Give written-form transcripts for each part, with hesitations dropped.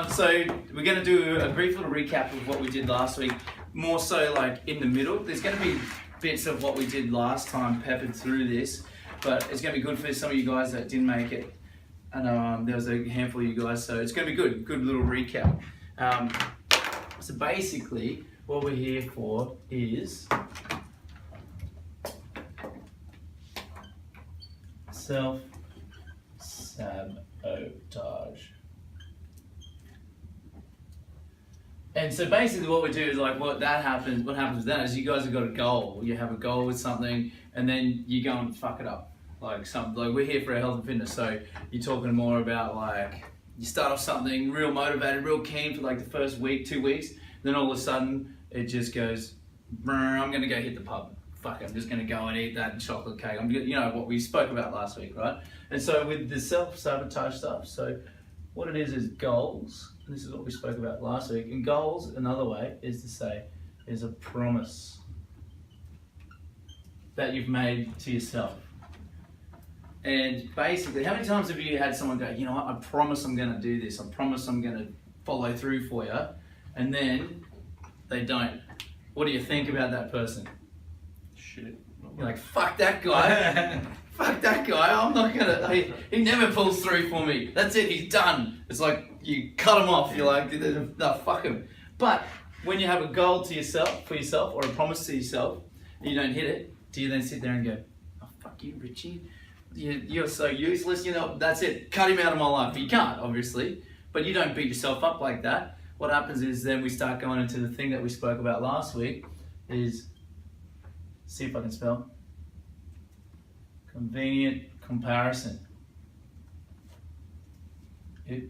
So we're going to do a brief little recap of what we did last week. More so like in the middle. There's going to be bits of what we did last time peppered through this, but it's going to be good for some of you guys that didn't make it. I know there was a handful of you guys, so it's going to be good little recap. So basically, what we're here for is self-sabotage. And so basically what we do is like what happens with that is you guys have got a goal. You have a goal with something and then you go and fuck it up. Like we're here for our health and fitness, so you're talking more about like you start off something real motivated, real keen for like the first week, 2 weeks, then all of a sudden it just goes, I'm gonna go hit the pub. Fuck, I'm just gonna go and eat that chocolate cake. You know what we spoke about last week, right? And so with the self-sabotage stuff, so what it is goals. This is what we spoke about last week. And goals, another way, is to say, is a promise that you've made to yourself. And basically, how many times have you had someone go, you know what, I promise I'm going to do this. I promise I'm going to follow through for you. And then they don't. What do you think about that person? Shit. You're like, fuck that guy. Fuck that guy. I'm not going to, he never pulls through for me. That's it, he's done. It's like, you cut him off, you're like, no, fuck him. But when you have a goal to yourself, for yourself, or a promise to yourself, and you don't hit it, do you then sit there and go, oh, fuck you, Richie. You're so useless, you know, that's it. Cut him out of my life. You can't, obviously, but you don't beat yourself up like that. What happens is then we start going into the thing that we spoke about last week, is, see if I can spell, convenient comparison. Yeah,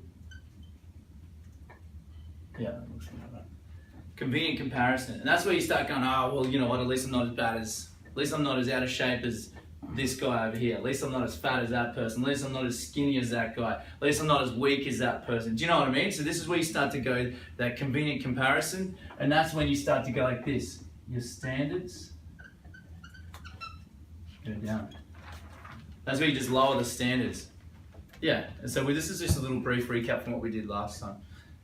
that looks like that. Convenient comparison. And that's where you start going, oh, well, you know what, at least I'm not as out of shape as this guy over here. At least I'm not as fat as that person. At least I'm not as skinny as that guy. At least I'm not as weak as that person. Do you know what I mean? So this is where you start to go, that convenient comparison. And that's when you start to go like this. Your standards go down. That's where you just lower the standards. Yeah, and so this is just a little brief recap from what we did last time.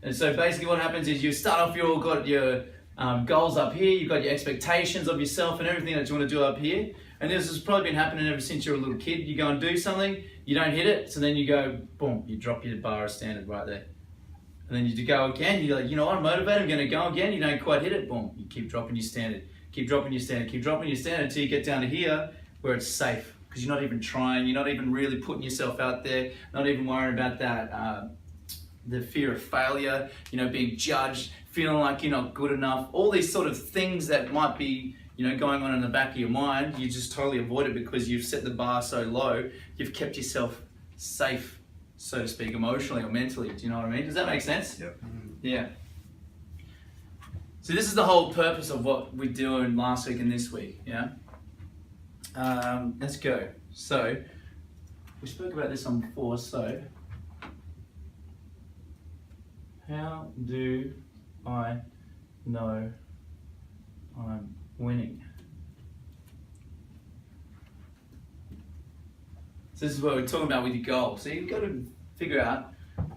And so basically what happens is you start off, you've got your goals up here, you've got your expectations of yourself and everything that you want to do up here. And this has probably been happening ever since you're a little kid. You go and do something, you don't hit it, so then you go, boom, you drop your bar of standard right there. And then you go again, you're like, you know what, I'm motivated, I'm going to go again, you don't quite hit it, boom, you keep dropping your standard. Keep dropping your standard, keep dropping your standard until you get down to here where it's safe. Because you're not even trying, you're not even really putting yourself out there, not even worrying about that, the fear of failure, you know, being judged, feeling like you're not good enough, all these sort of things that might be, you know, going on in the back of your mind, you just totally avoid it because you've set the bar so low, you've kept yourself safe, so to speak, emotionally or mentally. Do you know what I mean? Does that make sense? Yep. Yeah. So this is the whole purpose of what we're doing last week and this week, yeah? Let's go. So, we spoke about this on before, so how do I know I'm winning? So this is what we're talking about with your goal. So you've got to figure out,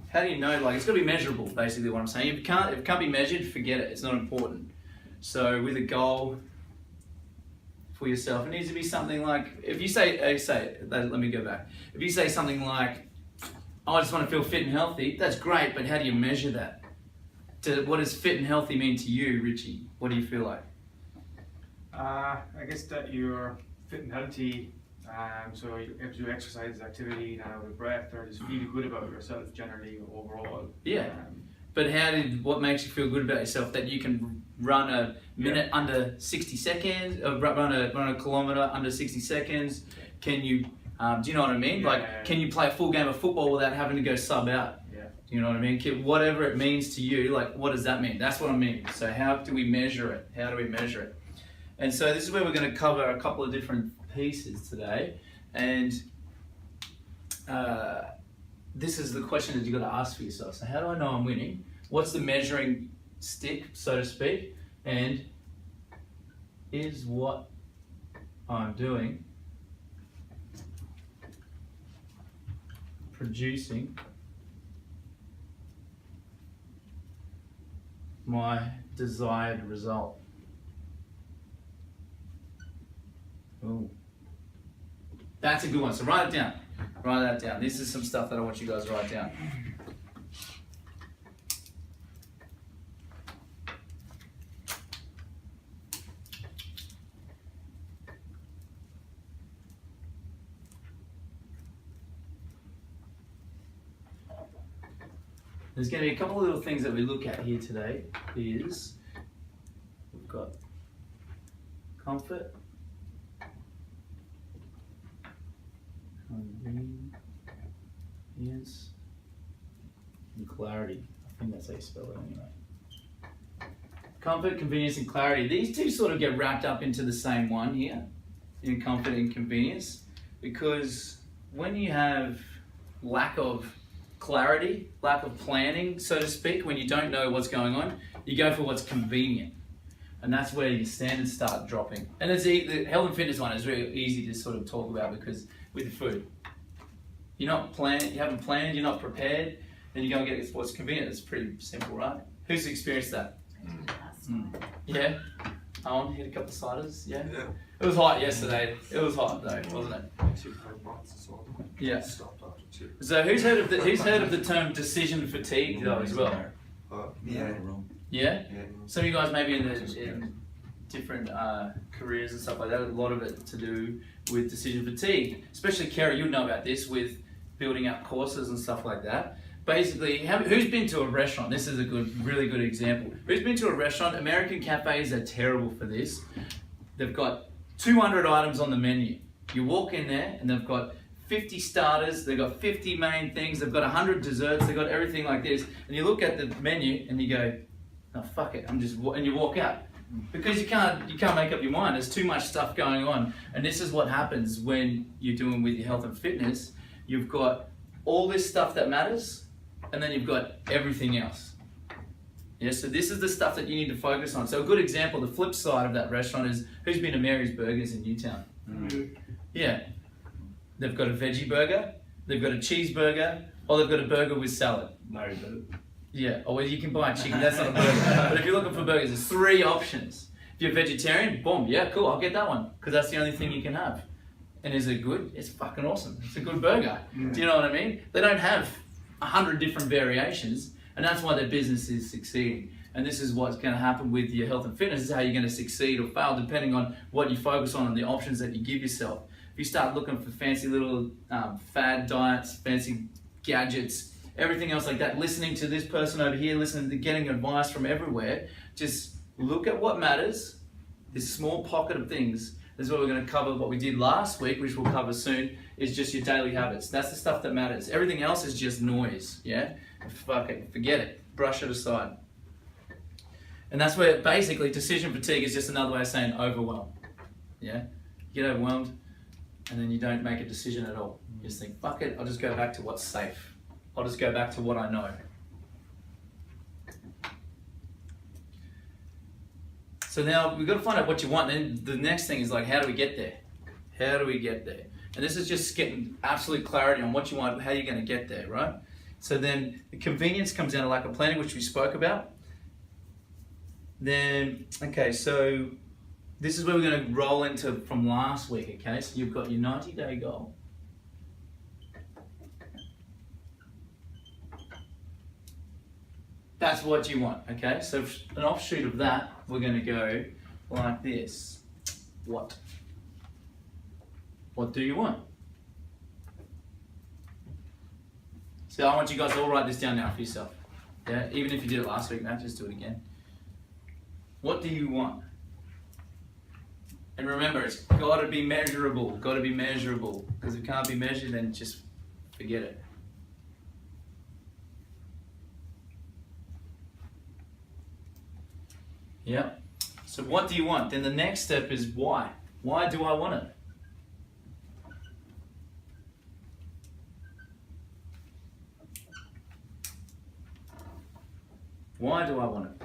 how do you know, like it's got to be measurable, basically what I'm saying. If it can't be measured, forget it, it's not important. So with a goal, for yourself, it needs to be something like, if you let me go back. If you say something like, oh, I just want to feel fit and healthy, that's great, but how do you measure that? What does fit and healthy mean to you, Richie? What do you feel like? I guess that you're fit and healthy, so you're able to do exercise, activity, with a breath, or just feel good about yourself generally, overall. Yeah. But what makes you feel good about yourself? That you can run a minute under 60 seconds, run a kilometer under 60 seconds. Can you, do you know what I mean? Can you play a full game of football without having to go sub out? Yeah. Do you know what I mean? Whatever it means to you, like what does that mean? That's what I mean. So how do we measure it? How do we measure it? And so this is where we're going to cover a couple of different pieces today. And this is the question that you've got to ask for yourself. So how do I know I'm winning? What's the measuring stick, so to speak? And is what I'm doing producing my desired result. Ooh. That's a good one. So write it down. Write that down. This is some stuff that I want you guys to write down. There's going to be a couple of little things that we look at here today. Is we've got comfort, convenience, and clarity. I think that's how you spell it anyway. Comfort, convenience, and clarity. These two sort of get wrapped up into the same one here, in comfort and convenience, because when you have lack of clarity, lack of planning, so to speak, when you don't know what's going on, you go for what's convenient. And that's where your standards start dropping. And it's the health and fitness one is really easy to sort of talk about because with the food, you're not planned, you haven't planned, you're not prepared, then you go and get what's convenient. It's pretty simple, right? Who's experienced that? Yeah? Owen hit a couple of ciders, yeah? Yeah. It was hot yesterday. It was hot though, wasn't it? Yeah. So who's heard of the term decision fatigue though as well? Yeah. Yeah? Some of you guys maybe in different careers and stuff like that, a lot of it to do with decision fatigue. Especially Kerry, you'll know about this with building up courses and stuff like that. Basically, who's been to a restaurant? This is a really good example. Who's been to a restaurant? American cafes are terrible for this. They've got 200 items on the menu. You walk in there and they've got 50 starters, they've got 50 main things, they've got 100 desserts, they've got everything like this. And you look at the menu and you go, oh fuck it, and you walk out. Because you can't make up your mind. There's too much stuff going on. And this is what happens when you're doing with your health and fitness. You've got all this stuff that matters, and then you've got everything else. Yeah, so this is the stuff that you need to focus on. So a good example, the flip side of that restaurant is, who's been to Mary's Burgers in Newtown? Yeah. They've got a veggie burger, they've got a cheeseburger, or they've got a burger with salad. No, but Yeah, or well, you can buy a chicken, that's not a burger. But if you're looking for burgers, there's 3 options. If you're vegetarian, boom, yeah, cool, I'll get that one. Because that's the only thing you can have. And is it good? It's fucking awesome. It's a good burger. Do you know what I mean? They don't have 100 different variations, and that's why their business is succeeding. And this is what's going to happen with your health and fitness. This is how you're going to succeed or fail, depending on what you focus on and the options that you give yourself. If you start looking for fancy little fad diets, fancy gadgets, everything else like that, listening to this person over here, listening to getting advice from everywhere, just look at what matters, this small pocket of things. This is what we're going to cover. What we did last week, which we'll cover soon, is just your daily habits. That's the stuff that matters. Everything else is just noise, yeah? Fuck it, forget it, brush it aside. And that's where basically decision fatigue is just another way of saying overwhelm, yeah? You get overwhelmed and then you don't make a decision at all. You just think, fuck it, I'll just go back to what's safe. I'll just go back to what I know. So now we've got to find out what you want. And then the next thing is like, how do we get there? How do we get there? And this is just getting absolute clarity on what you want, how you're going to get there, right? So then the convenience comes down to lack of planning, which we spoke about. Then, okay, so this is where we're going to roll into from last week, okay? So you've got your 90-day goal. That's what you want, okay? So an offshoot of that, we're going to go like this. What? What do you want? So I want you guys to all write this down now for yourself. Yeah, even if you did it last week, Matt, just do it again. What do you want? And remember, it's got to be measurable. Got to be measurable. Because if it can't be measured, then just forget it. Yeah. So what do you want? Then the next step is why. Why do I want it? Why do I want it?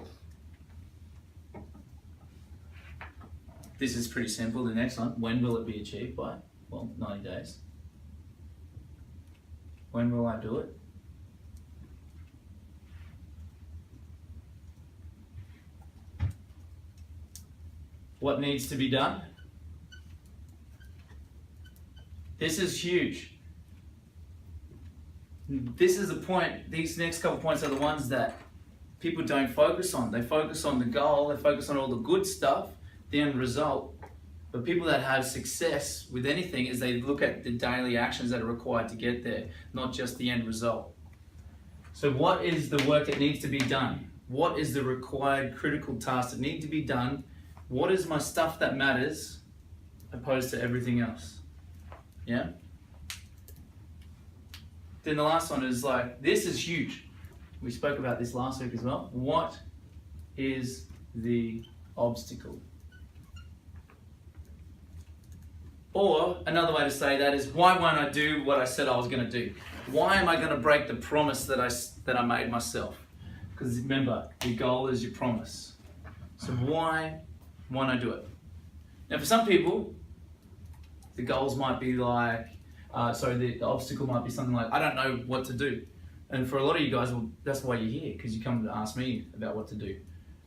This is pretty simple. The next one, when will it be achieved by? Well, 90 days. When will I do it? what needs to be done? This is huge. This is the point, these next couple points are the ones that people don't focus on. They focus on the goal, they focus on all the good stuff, the end result. But people that have success with anything is they look at the daily actions that are required to get there, not just the end result. So what is the work that needs to be done? What is the required critical tasks that need to be done? What is my stuff that matters opposed to everything else? Yeah? Then the last one is like, this is huge. We spoke about this last week as well. What is the obstacle? Or another way to say that is, why won't I do what I said I was going to do? Why am I going to break the promise that I made myself? Because remember, your goal is your promise. So why won't I do it? Now for some people, the goals might be like, the obstacle might be something like, I don't know what to do. And for a lot of you guys, well, that's why you're here, because you come to ask me about what to do.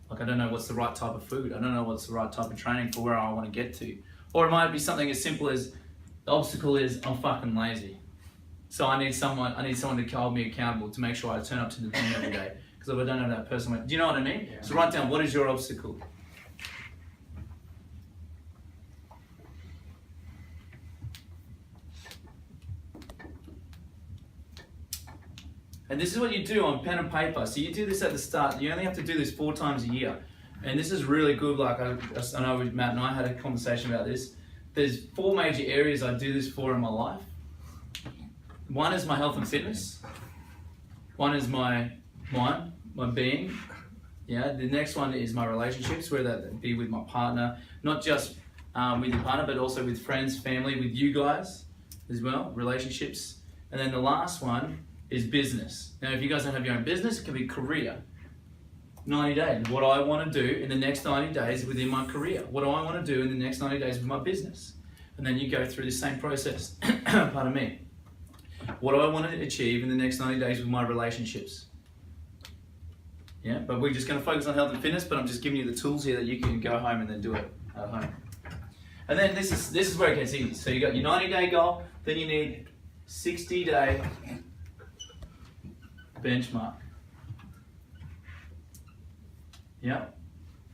Like, I don't know what's the right type of food. I don't know what's the right type of training for where I want to get to. Or it might be something as simple as, the obstacle is, I'm fucking lazy. So I need someone to hold me accountable to make sure I turn up to the gym every day. Because if I don't have that person, do you know what I mean? Yeah. So write down, what is your obstacle? And this is what you do on pen and paper. So you do this at the start. You only have to do this 4 times a year. And this is really good. Like I know Matt and I had a conversation about this. There's 4 major areas I do this for in my life. One is my health and fitness. One is my mind, my being. Yeah. The next one is my relationships, whether that be with my partner, not just with your partner, but also with friends, family, with you guys as well, relationships. And then the last one is business. Now, if you guys don't have your own business, it can be career. 90 days. What I want to do in the next 90 days within my career. What do I want to do in the next 90 days with my business? And then you go through the same process. Pardon me. What do I want to achieve in the next 90 days with my relationships? Yeah, but we're just going to focus on health and fitness, but I'm just giving you the tools here that you can go home and then do it at home. And then this is where it gets easy. So you got your 90-day goal, then you need 60-day benchmark. Yeah,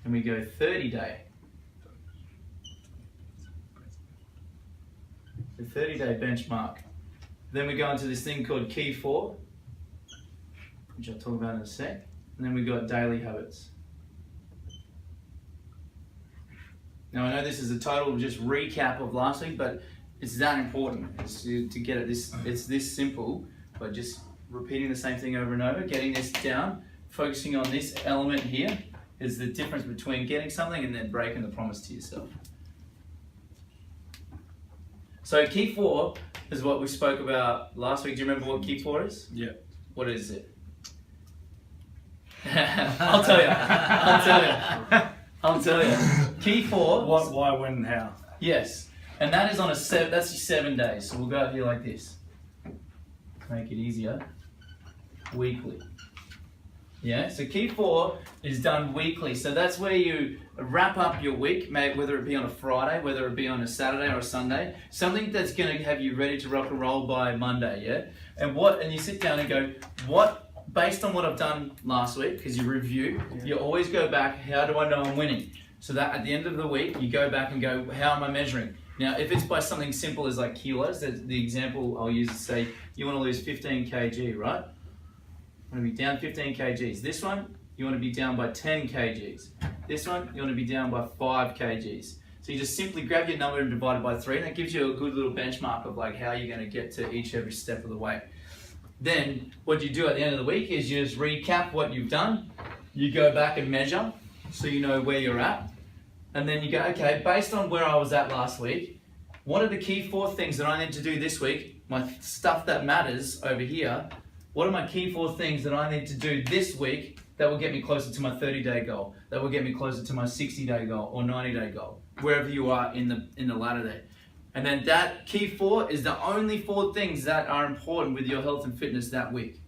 and we go 30-day. The 30-day benchmark. Then we go into this thing called Key 4, which I'll talk about in a sec. And then we got daily habits. Now I know this is a total just recap of last week, but it's that important. It's to get it it's this simple, but just repeating the same thing over and over, getting this down, focusing on this element here is the difference between getting something and then breaking the promise to yourself. So Key 4 is what we spoke about last week. Do you remember what Key 4 is? Yeah. What is it? I'll tell you. Key 4. What, why, when, and how? Yes. And that is on that's your 7 days. So we'll go out here like this. To make it easier. Weekly. Yeah, so Key 4 is done weekly. So that's where you wrap up your week, whether it be on a Friday, whether it be on a Saturday or a Sunday, something that's going to have you ready to rock and roll by Monday, yeah? And you sit down and go, based on what I've done last week, because you review, you always go back, how do I know I'm winning? So that at the end of the week, you go back and go, how am I measuring? Now, if it's by something simple as like kilos, the example I'll use is say, you want to lose 15 kg, right? You want to be down 15 kgs. This one, you want to be down by 10 kgs. This one, you want to be down by 5 kgs. So you just simply grab your number and divide it by 3, and that gives you a good little benchmark of like how you're going to get to every step of the way. Then what you do at the end of the week is you just recap what you've done. You go back and measure so you know where you're at. And then you go, okay, based on where I was at last week, what are the Key 4 things that I need to do this week? My stuff that matters over here. What are my Key 4 things that I need to do this week that will get me closer to my 30-day goal, that will get me closer to my 60-day goal or 90-day goal, wherever you are in the ladder there. And then that Key 4 is the only 4 things that are important with your health and fitness that week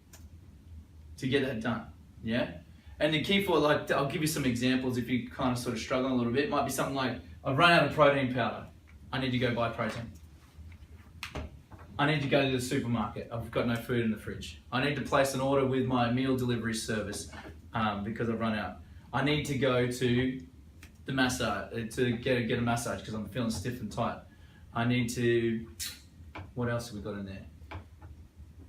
to get that done, yeah? And the key for, like, I'll give you some examples if you kind of sort of struggling a little bit. It might be something like, I've run out of protein powder. I need to go buy protein. I need to go to the supermarket. I've got no food in the fridge. I need to place an order with my meal delivery service because I've run out. I need to go to the massage to get a massage because I'm feeling stiff and tight. I need to. What else have we got in there?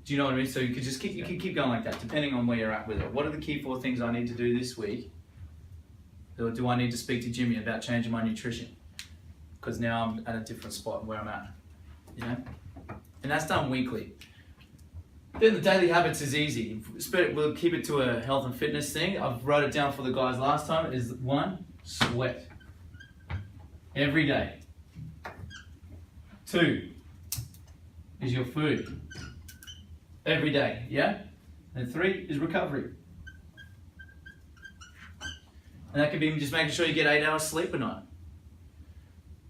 Do you know what I mean? So you could just keep going like that, depending on where you're at with it. What are the key 4 things I need to do this week? Or do I need to speak to Jimmy about changing my nutrition? Because now I'm at a different spot where I'm at. You know? And that's done weekly. Then the daily habits is easy. We'll keep it to a health and fitness thing. I've wrote it down for the guys last time. Is 1, sweat. Every day. 2 is your food. Every day, yeah? And 3 is recovery. And that could be just making sure you get 8 hours sleep a night.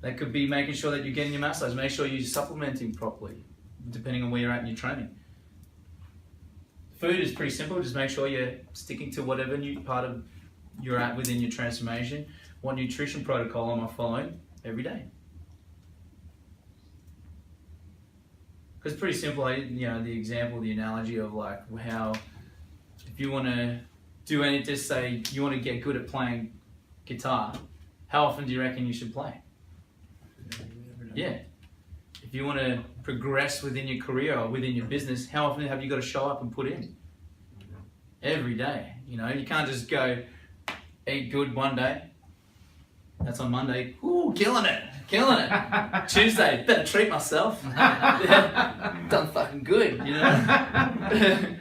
That could be making sure that you're getting your massage. Make sure you're supplementing properly, depending on where you're at in your training. Food is pretty simple. Just make sure you're sticking to whatever new part of you're at within your transformation. What nutrition protocol am I following every day? Because it's pretty simple, you know, the example, the analogy of like how if you want to do anything, just say you want to get good at playing guitar, how often do you reckon you should play? Yeah. If you want to progress within your career or within your business, how often have you got to show up and put in? Every day. You know, you can't just go eat good one day. That's on Monday. Ooh, killing it. Tuesday, better treat myself. Yeah, done fucking good, you know.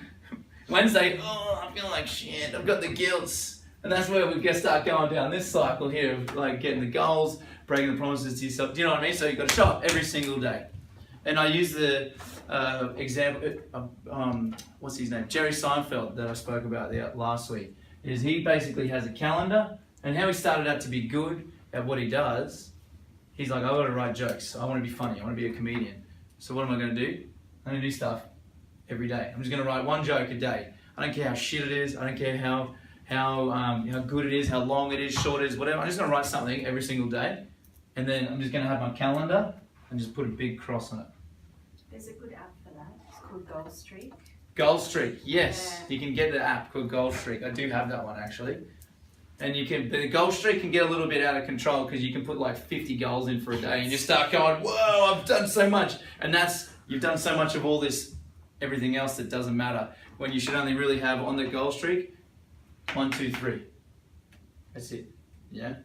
Wednesday, oh, I'm feeling like shit. I've got the guilts. And that's where we start going down this cycle here of like getting the goals, breaking the promises to yourself. Do you know what I mean? So you've got to show up every single day. And I use the example, what's his name? Jerry Seinfeld that I spoke about last week. Is he basically has a calendar, and how he started out to be good at what he does, he's like, I've got to write jokes. I want to be funny. I want to be a comedian. So what am I going to do? I'm going to do stuff every day. I'm just going to write 1 joke a day. I don't care how shit it is. I don't care how good it is, how long it is, short it is, whatever. I'm just going to write something every single day. And then I'm just going to have my calendar and just put a big cross on it. There's a good app for that. It's called Goal Streak. Goal Streak, yes. Yeah. You can get the app called Goal Streak. I do have that one actually. And the goal streak can get a little bit out of control because you can put like 50 goals in for a day and you start going, whoa, I've done so much. And you've done so much of all this, everything else that doesn't matter. When you should only really have on the goal streak, 1, 2, 3. That's it, yeah?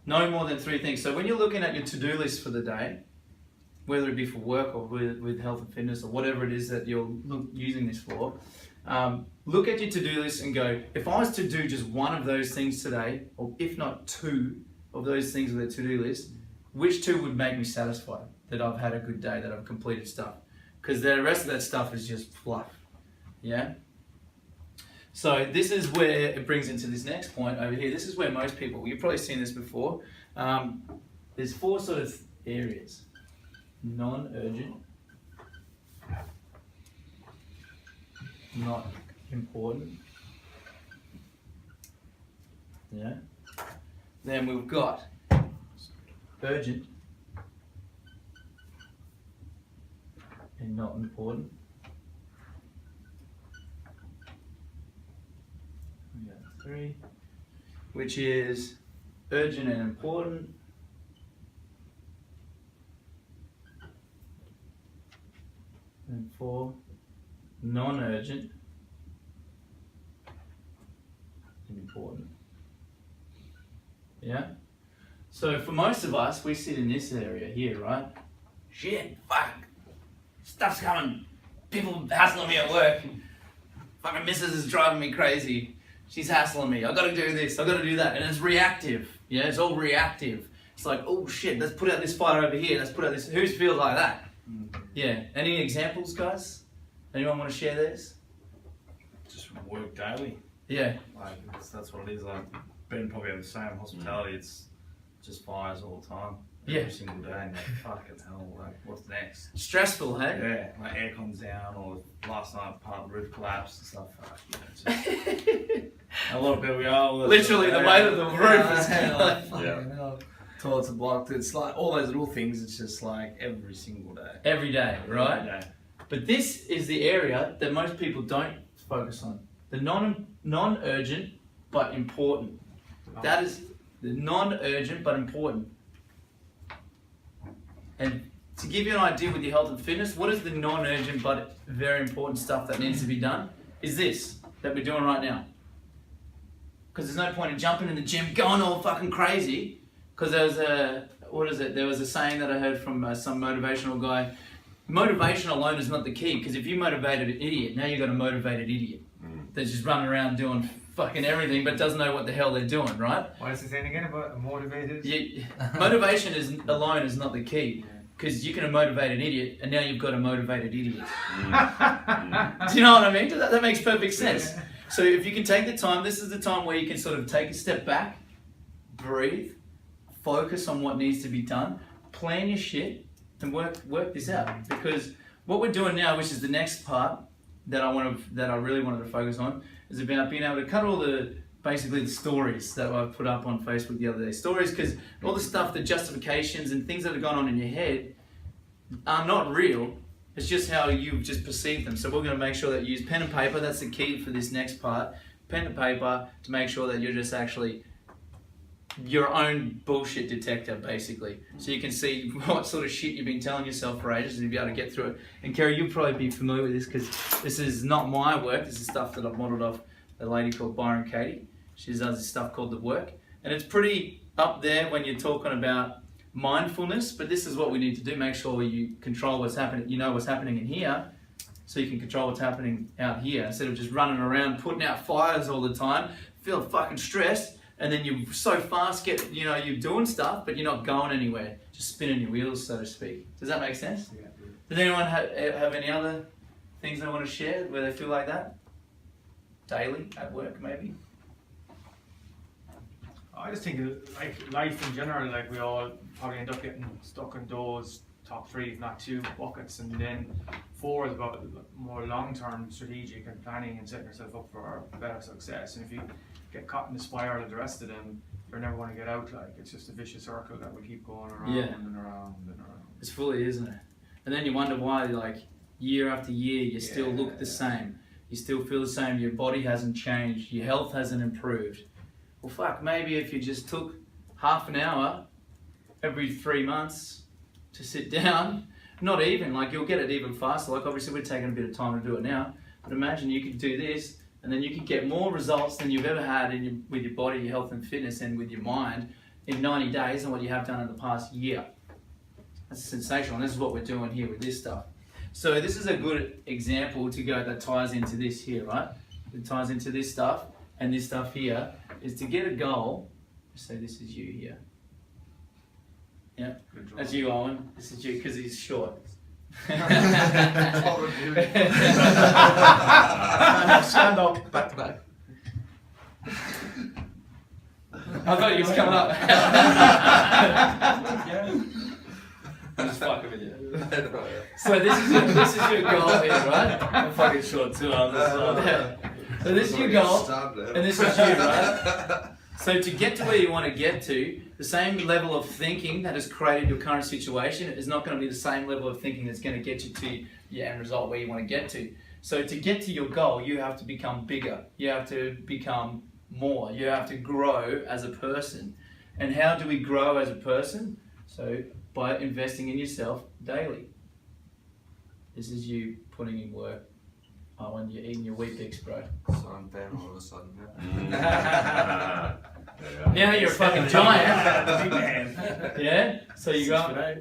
No more than 3 things. So when you're looking at your to-do list for the day, whether it be for work or with health and fitness or whatever it is that you're using this for, look at your to-do list and go, if I was to do just 1 of those things today, or if not 2 of those things on the to-do list, which 2 would make me satisfied that I've had a good day, that I've completed stuff? Because the rest of that stuff is just fluff, yeah? So this is where it brings into this next point over here. This is where most people, you've probably seen this before, there's 4 sort of areas. Non-urgent, not important, yeah. Then we've got urgent and not important. We got 3, which is urgent and important. And 4, non-urgent and important. Yeah? So for most of us, we sit in this area here, right? Shit, fuck. Stuff's coming. People hassling me at work. Fucking missus is driving me crazy. She's hassling me. I gotta do this, I gotta do that. And it's reactive. Yeah, it's all reactive. It's like, oh shit, let's put out this fire over here. Let's put out this. Who feels like that? Yeah. Any examples, guys? Anyone want to share theirs? Just work daily. Yeah. Like that's what it is. Like Ben probably have the same hospitality. It's just fires all the time. Yeah. every single day, and like, fucking hell, like, what's next? Stressful, hey? Yeah, my aircon's down, or last night part of the roof collapsed and stuff. Fuck, you know, it's just, a lot of people go, oh, well, Literally, the weight of the roof is yeah. Toilets are blocked. It's like all those little things. It's just like every single day. every day, right? Every day. But this is the area that most people don't focus on. The non-urgent but important. That is the non-urgent but important. And to give you an idea with your health and fitness, what is the non-urgent but very important stuff that needs to be done? Is this that we're doing right now. Because there's no point in jumping in the gym, going all fucking crazy. Because there was there was a saying that I heard from some motivational guy. Motivation alone is not the key, because if you motivated an idiot, now you've got a motivated idiot that's just running around doing fucking everything but doesn't know what the hell they're doing, right? What is the saying again about a motivated? Motivation alone is not the key, because you can motivate an idiot and now you've got a motivated idiot. Do you know what I mean? That makes perfect sense. So if you can take the time, this is the time where you can sort of take a step back, breathe, focus on what needs to be done, plan your shit, and work this out. Because what we're doing now, which is the next part that I really wanted to focus on, is about being able to cut all basically the stories that I've put up on Facebook the other day. Stories, because all the stuff, the justifications and things that are going on in your head are not real. It's just how you've just perceived them. So we're going to make sure that you use pen and paper. That's the key for this next part. Pen and paper to make sure that you're just actually your own bullshit detector, basically. So you can see what sort of shit you've been telling yourself for ages and you'll be able to get through it. And Kerry, you'll probably be familiar with this because this is not my work. This is stuff that I've modelled off a lady called Byron Katie. She does this stuff called The Work. And it's pretty up there when you're talking about mindfulness, but this is what we need to do. Make sure you control what's happening, you know what's happening in here, so you can control what's happening out here, instead of just running around putting out fires all the time, feel fucking stressed, and then you're so fast, you're doing stuff, but you're not going anywhere, just spinning your wheels, so to speak. Does that make sense? Yeah. Does anyone have any other things they want to share where they feel like that? Daily, at work maybe? I just think like life in general, like we all probably end up getting stuck in those top 3, if not 2 buckets, and then 4 is about more long-term strategic and planning and setting yourself up for better success. And if you get caught in the spiral of the rest of them, you're never going to get out. Like, it's just a vicious circle that will keep going around and around and around. It's fully, isn't it? And then you wonder why, like, year after year, you still look the same. You still feel the same. Your body hasn't changed. Your health hasn't improved. Well, fuck, maybe if you just took half an hour every 3 months to sit down, not even, like, you'll get it even faster. Like, obviously we're taking a bit of time to do it now, but imagine you could do this and then you could get more results than you've ever had with your body, your health and fitness, and with your mind in 90 days than what you have done in the past year. That's sensational, and this is what we're doing here with this stuff. So this is a good example to go that ties into this here, right? It ties into this stuff, and this stuff here is to get a goal. So this is you here. Yeah, that's you, Owen. This is you because he's short. Stand up, back to back. I thought you was coming up. I'm just fucking with you. So this is your goal here, right? I'm fucking short too. So this is your goal, and this is you, right? So to get to where you want to get to, the same level of thinking that has created your current situation is not going to be the same level of thinking that's going to get you to your end result where you want to get to. So to get to your goal, you have to become bigger. You have to become more. You have to grow as a person. And how do we grow as a person? So by investing in yourself daily. This is you putting in work. Oh, when you're eating your Weet-Bix, bro. So I'm Ben all of a sudden. Now you're a fucking giant. Big man. Yeah? So you go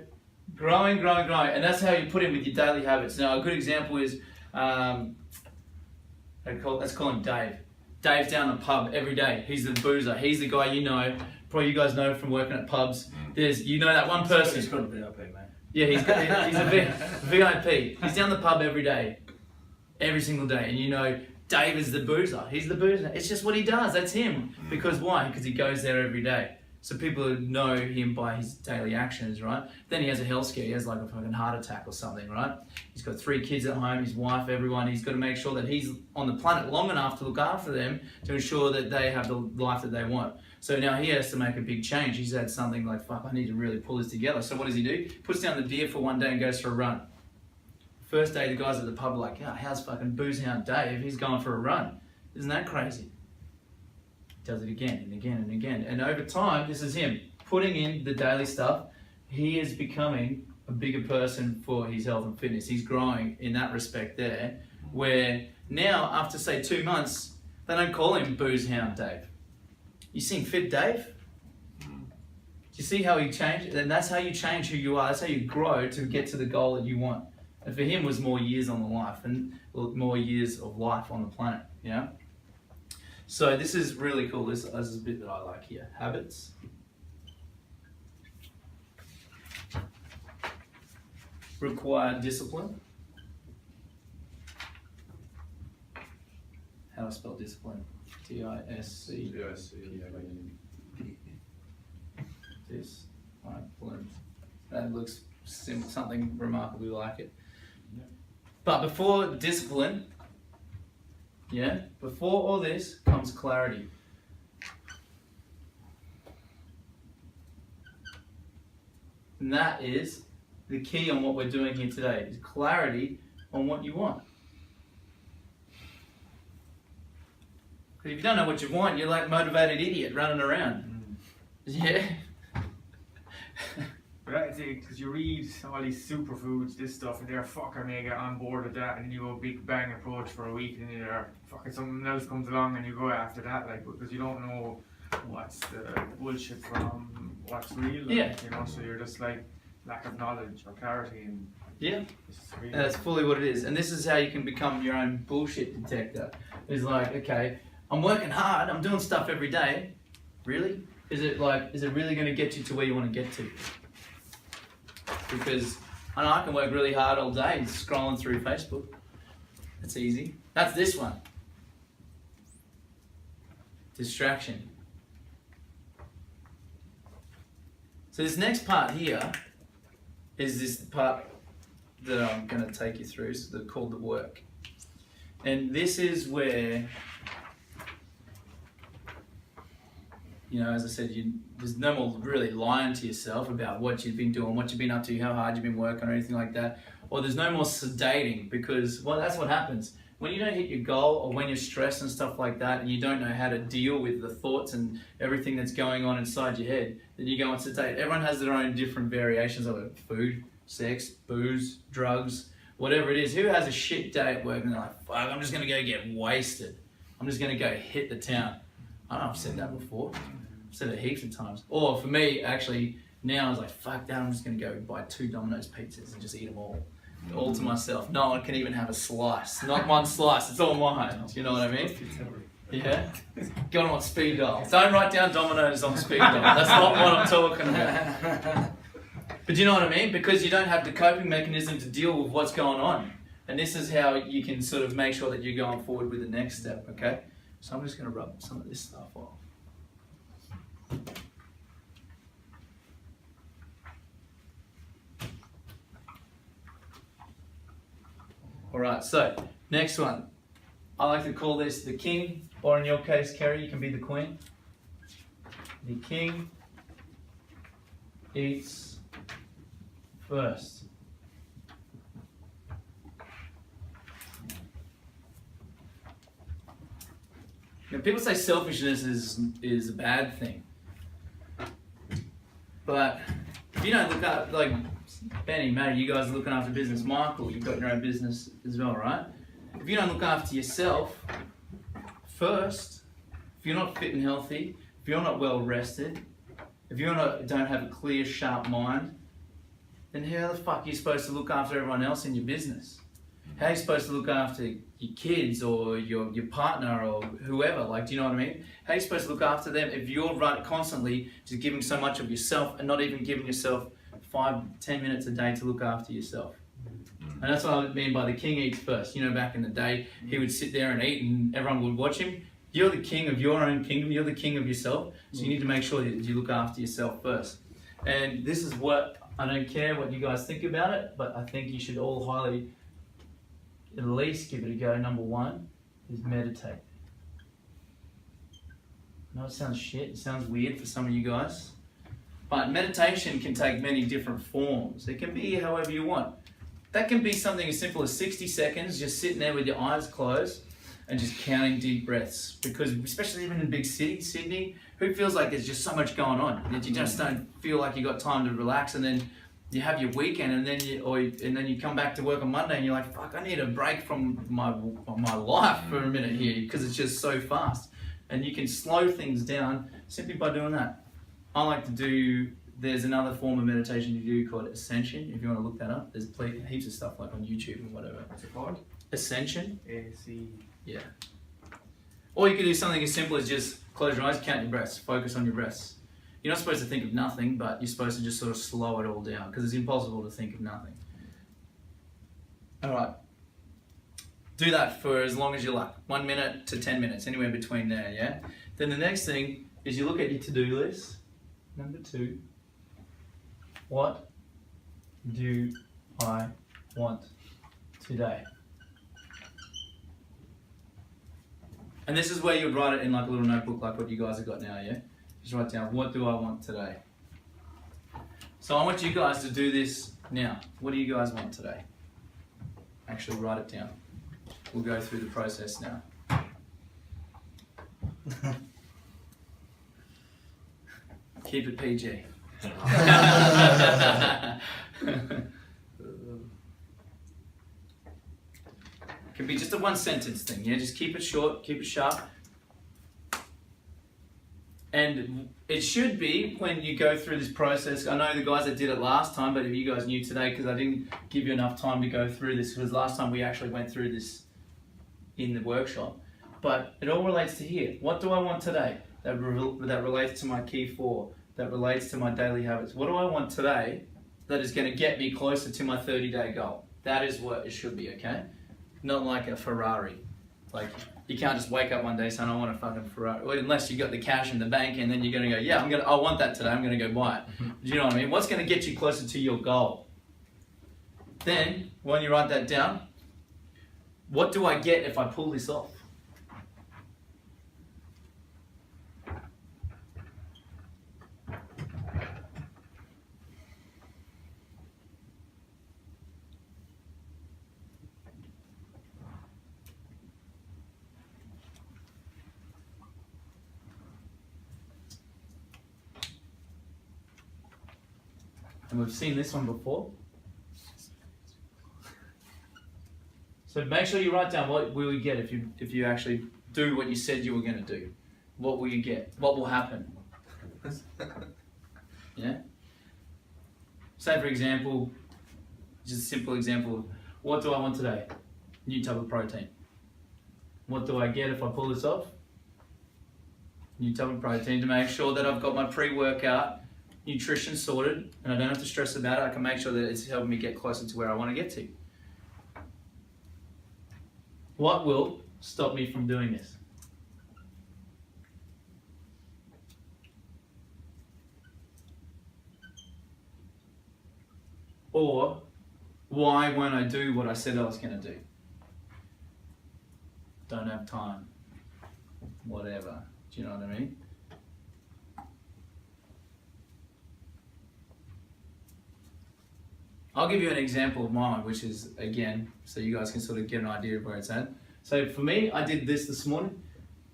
growing, and that's how you put in with your daily habits. Now a good example is, let's call him Dave. Dave's down the pub every day. He's the boozer. He's the guy probably you guys know from working at pubs. You know that one person. He's got a VIP, man. Yeah, he's a VIP. He's down the pub every day. Every single day, and Dave is the boozer. He's the boozer. It's just what he does. That's him. Because why? Because he goes there every day. So people know him by his daily actions, right? Then he has a health scare. He has like a fucking heart attack or something, right? He's got 3 kids at home, his wife, everyone. He's got to make sure that he's on the planet long enough to look after them to ensure that they have the life that they want. So now he has to make a big change. He's had something like, fuck, I need to really pull this together. So what does he do? Puts down the beer for one day and goes for a run. First day, the guys at the pub are like, oh, how's fucking Booze Hound Dave? He's going for a run. Isn't that crazy? Does it again and again and again. And over time, this is him putting in the daily stuff. He is becoming a bigger person for his health and fitness. He's growing in that respect there, where now, after say 2 months, they don't call him Booze Hound Dave. You seen Fit Dave? Do you see how he changed? And that's how you change who you are. That's how you grow to get to the goal that you want. And for him was more years on the life and more years of life on the planet, you know? So this is really cool. This is a bit that I like here. Habits. Require discipline. How do I spell discipline? T-I-S-C. Discipline. That looks something remarkably like it. But before discipline, before all this comes clarity. And that is the key on what we're doing here today, is clarity on what you want. Because if you don't know what you want, you're like a motivated idiot running around. Yeah. Right, because you read all these superfoods, this stuff, and they're fucking mega on board with that, and you go big bang approach for a week, and you're fucking something else comes along, and you go after that, like, because you don't know what's the bullshit from what's real, like, you know. So you're just like lack of knowledge or clarity, and really that's fully what it is. And this is how you can become your own bullshit detector. It's like, okay, I'm working hard, I'm doing stuff every day. Really? Is it really going to get you to where you want to get to? Because I know I can work really hard all day scrolling through Facebook. That's easy. That's this one. Distraction. So this next part here is this part that I'm going to take you through, so they're called the work. And this is where, you know, as I said, there's no more really lying to yourself about what you've been doing, what you've been up to, how hard you've been working or anything like that. Or there's no more sedating, because, well, that's what happens. When you don't hit your goal, or when you're stressed and stuff like that, and you don't know how to deal with the thoughts and everything that's going on inside your head, then you go and sedate. Everyone has their own different variations of it. Food, sex, booze, drugs, whatever it is. Who has a shit day at work and they're like, fuck, I'm just going to go get wasted. I'm just going to go hit the town. I know I've said that before. I've said it heaps of times. Or for me, actually, now I was like, fuck that, I'm just going to go buy 2 Domino's pizzas and just eat them all to myself. No one can even have a slice. Not one slice, it's all mine. Do you know what I mean? Yeah? Got them on speed dial. Don't write down Domino's on speed dial. That's not what I'm talking about. But do you know what I mean? Because you don't have the coping mechanism to deal with what's going on. And this is how you can sort of make sure that you're going forward with the next step, okay? So I'm just going to rub some of this stuff off. Alright, so next one. I like to call this the king, or in your case, Kerry, you can be the queen. The king eats first. Now, people say selfishness is a bad thing. But if you don't look up, like Benny, Matty, you guys are looking after business. Michael, you've got your own business as well, right? If you don't look after yourself first, if you're not fit and healthy, if you're not well rested, if you don't have a clear, sharp mind, then how the fuck are you supposed to look after everyone else in your business? How are you supposed to look after your kids or your partner or whoever? Like, do you know what I mean? How are you supposed to look after them if you're constantly just giving so much of yourself and not even giving yourself 5-10 minutes a day to look after yourself? And that's what I mean by the king eats first. You know, back in the day, he would sit there and eat and everyone would watch him. You're the king of your own kingdom. You're the king of yourself. So you need to make sure that you look after yourself first. And this is what, I don't care what you guys think about it, but I think you should all highly, at least give it a go. Number one is meditate. I know it sounds shit. It sounds weird for some of you guys. But meditation can take many different forms. It can be however you want. That can be something as simple as 60 seconds, just sitting there with your eyes closed and just counting deep breaths. Because especially even in big cities, Sydney, who feels like there's just so much going on that you just don't feel like you got time to relax, and then you have your weekend, and then you come back to work on Monday and you're like, fuck, I need a break from my life for a minute here because it's just so fast. And you can slow things down simply by doing that. I like to do, there's another form of meditation you do called Ascension, if you want to look that up. There's heaps of stuff like on YouTube and whatever. What's it called? Ascension. AC. Yeah. Or you could do something as simple as just close your eyes, count your breaths, focus on your breaths. You're not supposed to think of nothing, but you're supposed to just sort of slow it all down because it's impossible to think of nothing. All right. Do that for as long as you like, 1 minute to 10 minutes, anywhere between there, yeah? Then the next thing is you look at your to-do list. Number 2, what do I want today? And this is where you'd write it in like a little notebook like what you guys have got now, yeah? Just write down, what do I want today? So I want you guys to do this now. What do you guys want today? Actually write it down. We'll go through the process now. Keep it PG. Can be just a one sentence thing, yeah? Just keep it short, keep it sharp. And it should be, when you go through this process, I know the guys that did it last time, but if you guys knew today, because I didn't give you enough time to go through this, because last time we actually went through this in the workshop. But it all relates to here. What do I want today? That relates to my key 4, that relates to my daily habits. What do I want today that is going to get me closer to my 30-day goal? That is what it should be, okay? Not like a Ferrari. Like, you can't just wake up one day saying, I want a fucking Ferrari. Well, unless you got the cash in the bank and then you're going to go, yeah, I want that today, I'm going to go buy it. Do you know what I mean? What's going to get you closer to your goal? Then, when you write that down, what do I get if I pull this off? And we've seen this one before. So make sure you write down what will you get if you actually do what you said you were going to do. What will you get? What will happen? Yeah? Say for example, just a simple example of, what do I want today? New type of protein. What do I get if I pull this off? New type of protein, to make sure that I've got my pre-workout nutrition sorted and I don't have to stress about it. I can make sure that it's helping me get closer to where I want to get to. What will stop me from doing this? Or why won't I do what I said I was going to do? Don't have time. Whatever. Do you know what I mean? I'll give you an example of mine, which is, again, so you guys can sort of get an idea of where it's at. So for me, I did this morning.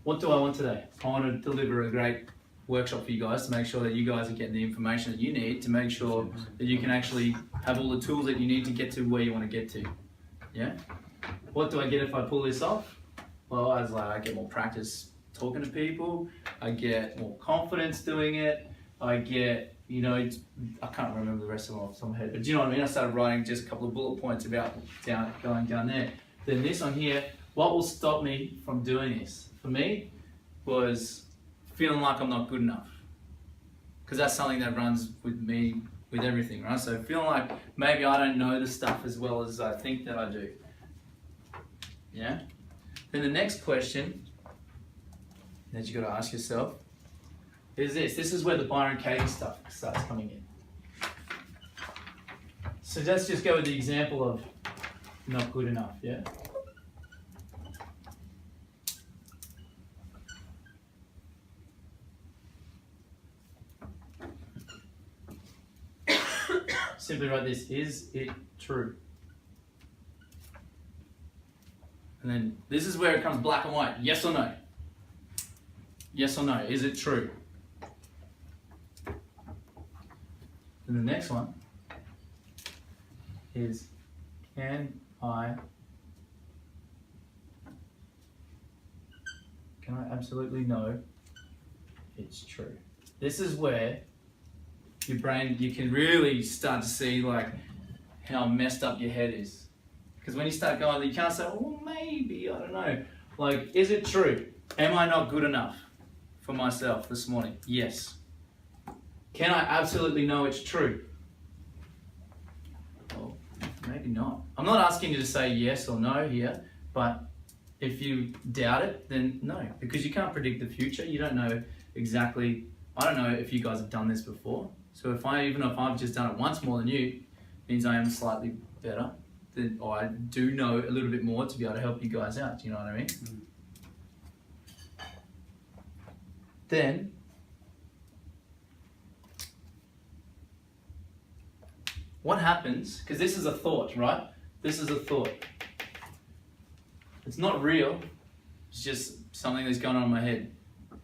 What do I want today? I want to deliver a great workshop for you guys to make sure that you guys are getting the information that you need to make sure that you can actually have all the tools that you need to get to where you want to get to. Yeah? What do I get if I pull this off? Well, I was like, I get more practice talking to people. I get more confidence doing it. I get, you know, I can't remember the rest of them off the top of my head, but do you know what I mean? I started writing just a couple of bullet points about going down there. Then this on here, what will stop me from doing this? For me, was feeling like I'm not good enough. Because that's something that runs with me, with everything, right? So feeling like maybe I don't know the stuff as well as I think that I do. Yeah? Then the next question that you got to ask yourself is this. This is where the Byron Katie stuff starts coming in. So let's just go with the example of not good enough, yeah? Simply write this, is it true? And then this is where it comes black and white, yes or no? Yes or no, is it true? And the next one is, can I absolutely know it's true? This is where your brain, you can really start to see like how messed up your head is. Because when you start going, you can't say, well, maybe, I don't know. Like, is it true? Am I not good enough for myself this morning? Yes. Can I absolutely know it's true? Well, maybe not. I'm not asking you to say yes or no here, but if you doubt it, then no. Because you can't predict the future. You don't know exactly. I don't know if you guys have done this before. So even if I've just done it once more than you, means I am slightly better. Or I do know a little bit more to be able to help you guys out. Do you know what I mean? Then, what happens, because this is a thought, right? This is a thought. It's not real. It's just something that's going on in my head.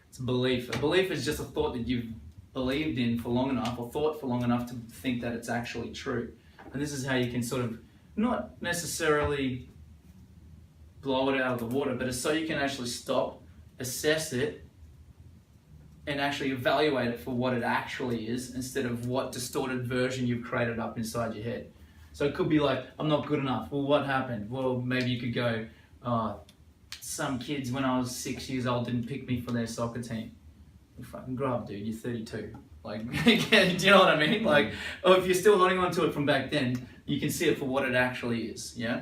It's a belief. A belief is just a thought that you've believed in for long enough or thought for long enough to think that it's actually true. And this is how you can sort of not necessarily blow it out of the water, but it's so you can actually stop, assess it, and actually evaluate it for what it actually is instead of what distorted version you've created up inside your head. So it could be like, I'm not good enough. Well, what happened? Well, maybe you could go, some kids when I was 6 years old didn't pick me for their soccer team. Well, fucking grow up, dude. You're 32. Like, do you know what I mean? Like, or if you're still holding on to it from back then, you can see it for what it actually is, yeah?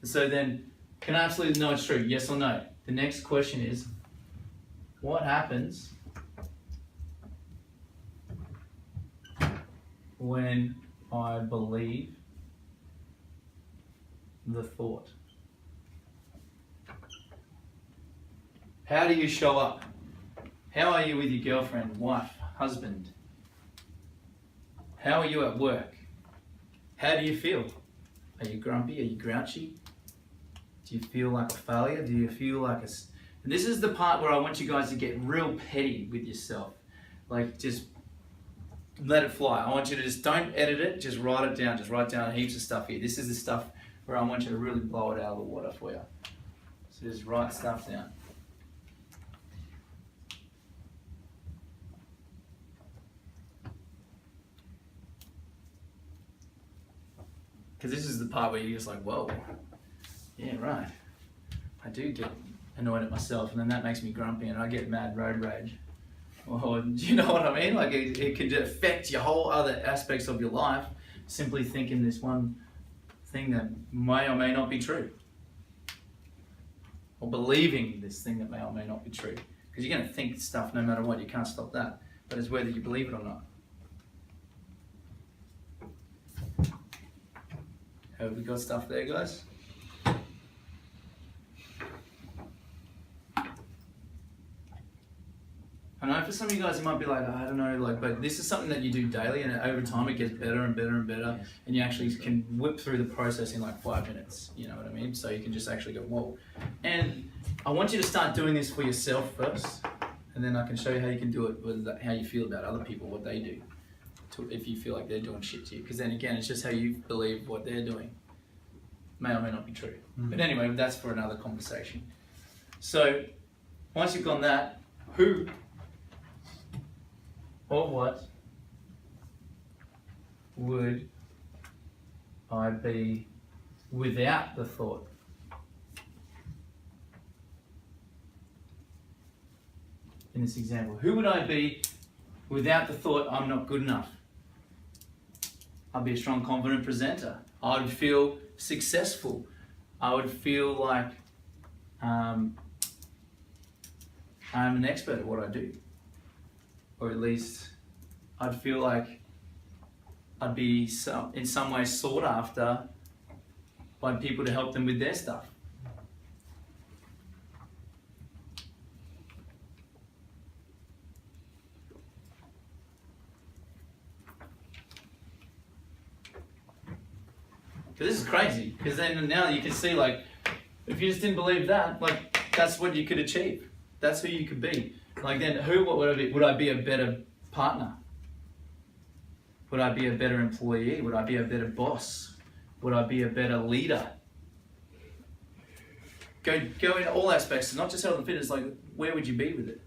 And so then, can I absolutely know it's true? Yes or no? The next question is, what happens when I believe the thought? How do you show up? How are you with your girlfriend, wife, husband? How are you at work? How do you feel? Are you grumpy? Are you grouchy? Do you feel like a failure? Do you feel like a... And this is the part where I want you guys to get real petty with yourself. Like, just let it fly. I want you to just don't edit it, just write it down. Just write down heaps of stuff here. This is the stuff where I want you to really blow it out of the water for you. So just write stuff down. Because this is the part where you're just like, whoa, yeah, right. I do get annoyed at myself, and then that makes me grumpy, and I get mad road rage. Or, do you know what I mean? Like, it could affect your whole other aspects of your life, simply thinking this one thing that may or may not be true. Or believing this thing that may or may not be true. Because you're going to think stuff no matter what, you can't stop that. But it's whether you believe it or not. Have we got stuff there, guys? I know for some of you guys it might be like, I don't know, like, but this is something that you do daily, and over time it gets better and better and better, and you actually can whip through the process in like 5 minutes, you know what I mean? So you can just actually go, whoa. And I want you to start doing this for yourself first, and then I can show you how you can do it with how you feel about other people, what they do, if you feel like they're doing shit to you. Because then again, it's just how you believe what they're doing. May or may not be true. But anyway, that's for another conversation. So, once you've gone that, who or what would I be without the thought? In this example, who would I be without the thought I'm not good enough? I'd be a strong, confident presenter. I would feel successful. I would feel like I'm an expert at what I do. Or at least I'd feel like I'd be in some way sought after by people to help them with their stuff. This is crazy, because then now you can see, like, if you just didn't believe that, like, that's what you could achieve. That's who you could be. Like, then what would I be? Would I be a better partner? Would I be a better employee? Would I be a better boss? Would I be a better leader? Go in all aspects, not just health and fitness, like, where would you be with it?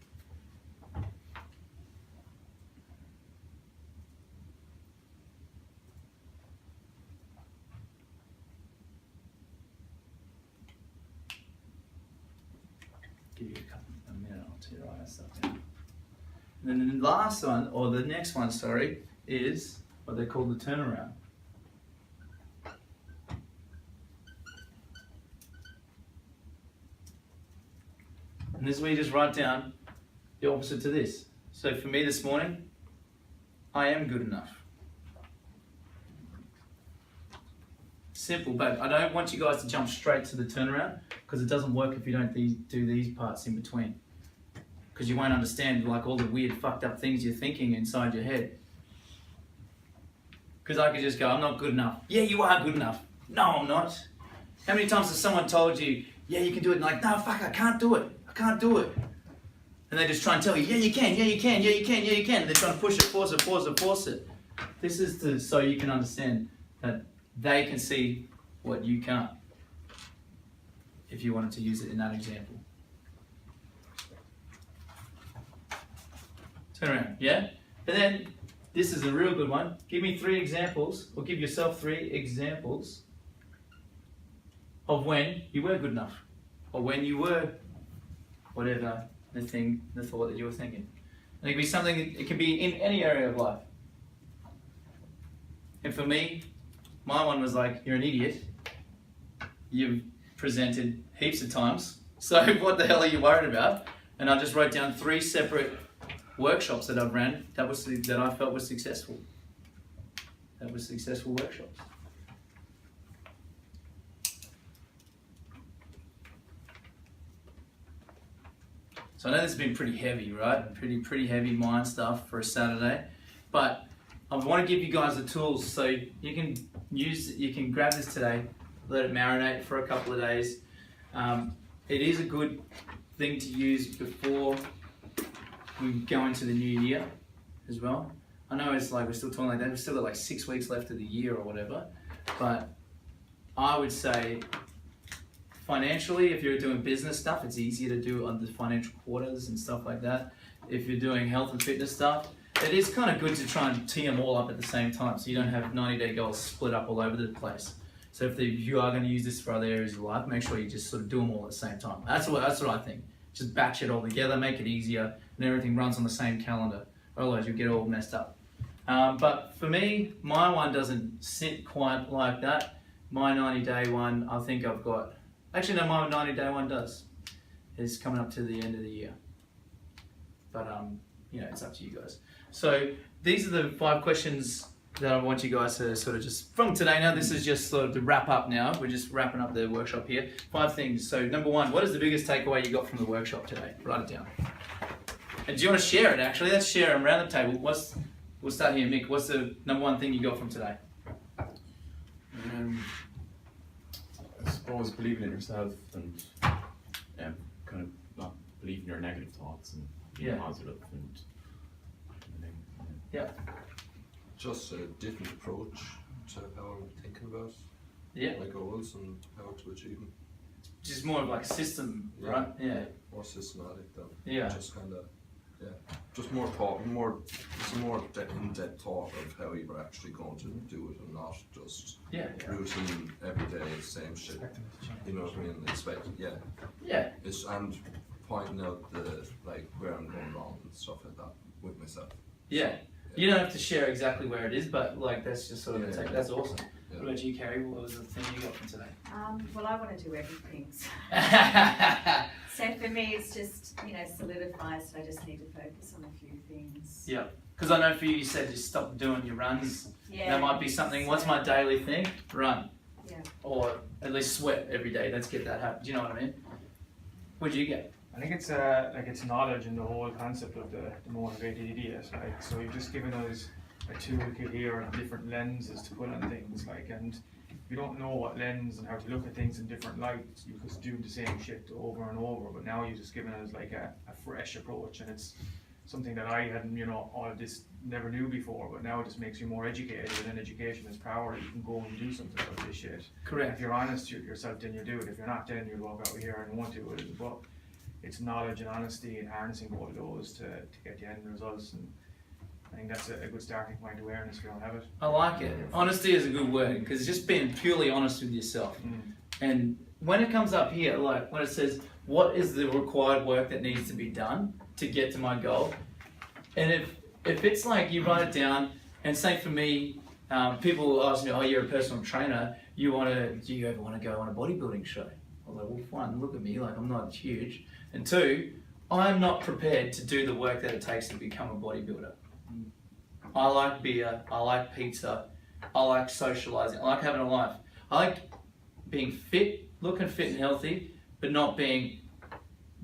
Give you a minute or two to write that stuff down. And then the last one, or the next one, sorry, is what they call the turnaround. And this is where you just write down the opposite to this. So for me this morning, I am good enough. Simple, but I don't want you guys to jump straight to the turnaround, because it doesn't work if you don't do these parts in between. Because you won't understand, like, all the weird fucked up things you're thinking inside your head. Because I could just go, I'm not good enough. Yeah, you are good enough. No, I'm not. How many times has someone told you, yeah, you can do it, and like, no, fuck, I can't do it. I can't do it. And they just try and tell you, yeah, you can, yeah, you can, yeah, you can, yeah, you can. And they're trying to push it, force it, force it, force it. This is so you can understand that they can see what you can't, if you wanted to use it in that example. Turn around, yeah? And then, this is a real good one. Give me 3 examples, or give yourself 3 examples of when you were good enough, or when you were whatever the thought that you were thinking. And it can be something, it can be in any area of life. And for me, my one was like, you're an idiot. You've presented heaps of times, so what the hell are you worried about? And I just wrote down 3 separate workshops that I've ran that I felt were successful. That were successful workshops. So I know this has been pretty heavy, right? Pretty heavy mind stuff for a Saturday, but I want to give you guys the tools so you can grab this today, let it marinate for a couple of days. It is a good thing to use before we go into the new year as well. I know it's like we're still talking like that, we've still got like 6 weeks left of the year or whatever, but I would say financially, if you're doing business stuff, it's easier to do on the financial quarters and stuff like that. If you're doing health and fitness stuff, it is kind of good to try and tee them all up at the same time, so you don't have 90-day goals split up all over the place. So if you are going to use this for other areas of life, make sure you just sort of do them all at the same time. That's what I think. Just batch it all together, make it easier, and everything runs on the same calendar. Otherwise, you'll get all messed up. But for me, my one doesn't sit quite like that. My 90-day one, I think I've got... Actually, no, my 90-day one does. It's coming up to the end of the year. But, it's up to you guys. So these are the 5 questions that I want you guys to sort of just, from today now, this is just sort of to wrap up now. We're just wrapping up the workshop here. 5 things. So number 1, what is the biggest takeaway you got from the workshop today? Write it down. And do you want to share it, actually? Let's share them around the table. We'll start here, Mick. What's the number 1 thing you got from today? I suppose believing in yourself and kind of not believing your negative thoughts and being positive and Just a different approach to how I'm thinking about my goals and how to achieve them. Just more of like a system, right? Yeah. More systematic than just kind of just more thought, it's a more in-depth thought of how you're actually going to do it and not just routine every day same shit. You know what I mean? It's and pointing out the where I'm going wrong and stuff like that with myself. You don't have to share exactly where it is, but like that's just sort of that's awesome. What about you, Carrie? What was the thing you got from today? Well, I want to do everything. So for me, it's just, solidifies that I just need to focus on a few things. Yeah. Because I know for you, you said you stopped doing your runs. Yeah. That might be something. What's my daily thing? Run. Yeah. Or at least sweat every day. Let's get that happen. Do you know what I mean? What did you get? I think it's it's knowledge and the whole concept of the motivated idiot. Like, so you've just given us a toolkit here and different lenses to put on things. Like, and if you don't know what lens and how to look at things in different lights, you just do the same shit over and over. But now you've just given us like a fresh approach, and it's something that I hadn't, all of this never knew before. But now it just makes you more educated, and education is power. You can go and do something about this shit. Correct. If you're honest with yourself, then you do it. If you're not, then you walk out here and won't do it. But it's knowledge and honesty and harnessing all of those to get the end results. And I think that's a good starting point, awareness, if you don't have it. I like it. Honesty is a good word because it's just being purely honest with yourself. And when it comes up here, like when it says, what is the required work that needs to be done to get to my goal? And if it's like you write it down, and say for me, people will ask me, oh, you're a personal trainer, do you ever want to go on a bodybuilding show? I was like, well, one, look at me, like I'm not huge. And two, I'm not prepared to do the work that it takes to become a bodybuilder. I like beer, I like pizza, I like socializing, I like having a life. I like being fit, looking fit and healthy, but not being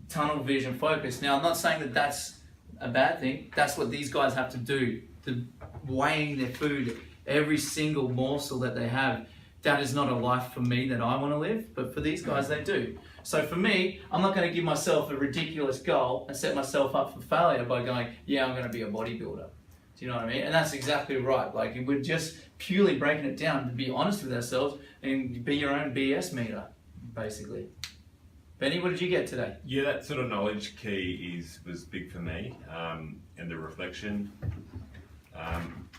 tunnel vision focused. Now, I'm not saying that that's a bad thing. That's what these guys have to do, to weighing their food, every single morsel that they have. That is not a life for me that I want to live, but for these guys, they do. So for me, I'm not going to give myself a ridiculous goal and set myself up for failure by going, yeah, I'm going to be a bodybuilder. Do you know what I mean? And that's exactly right. Like, we're just purely breaking it down to be honest with ourselves and be your own BS meter, basically. Benny, what did you get today? Yeah, that sort of knowledge key was big for me, and the reflection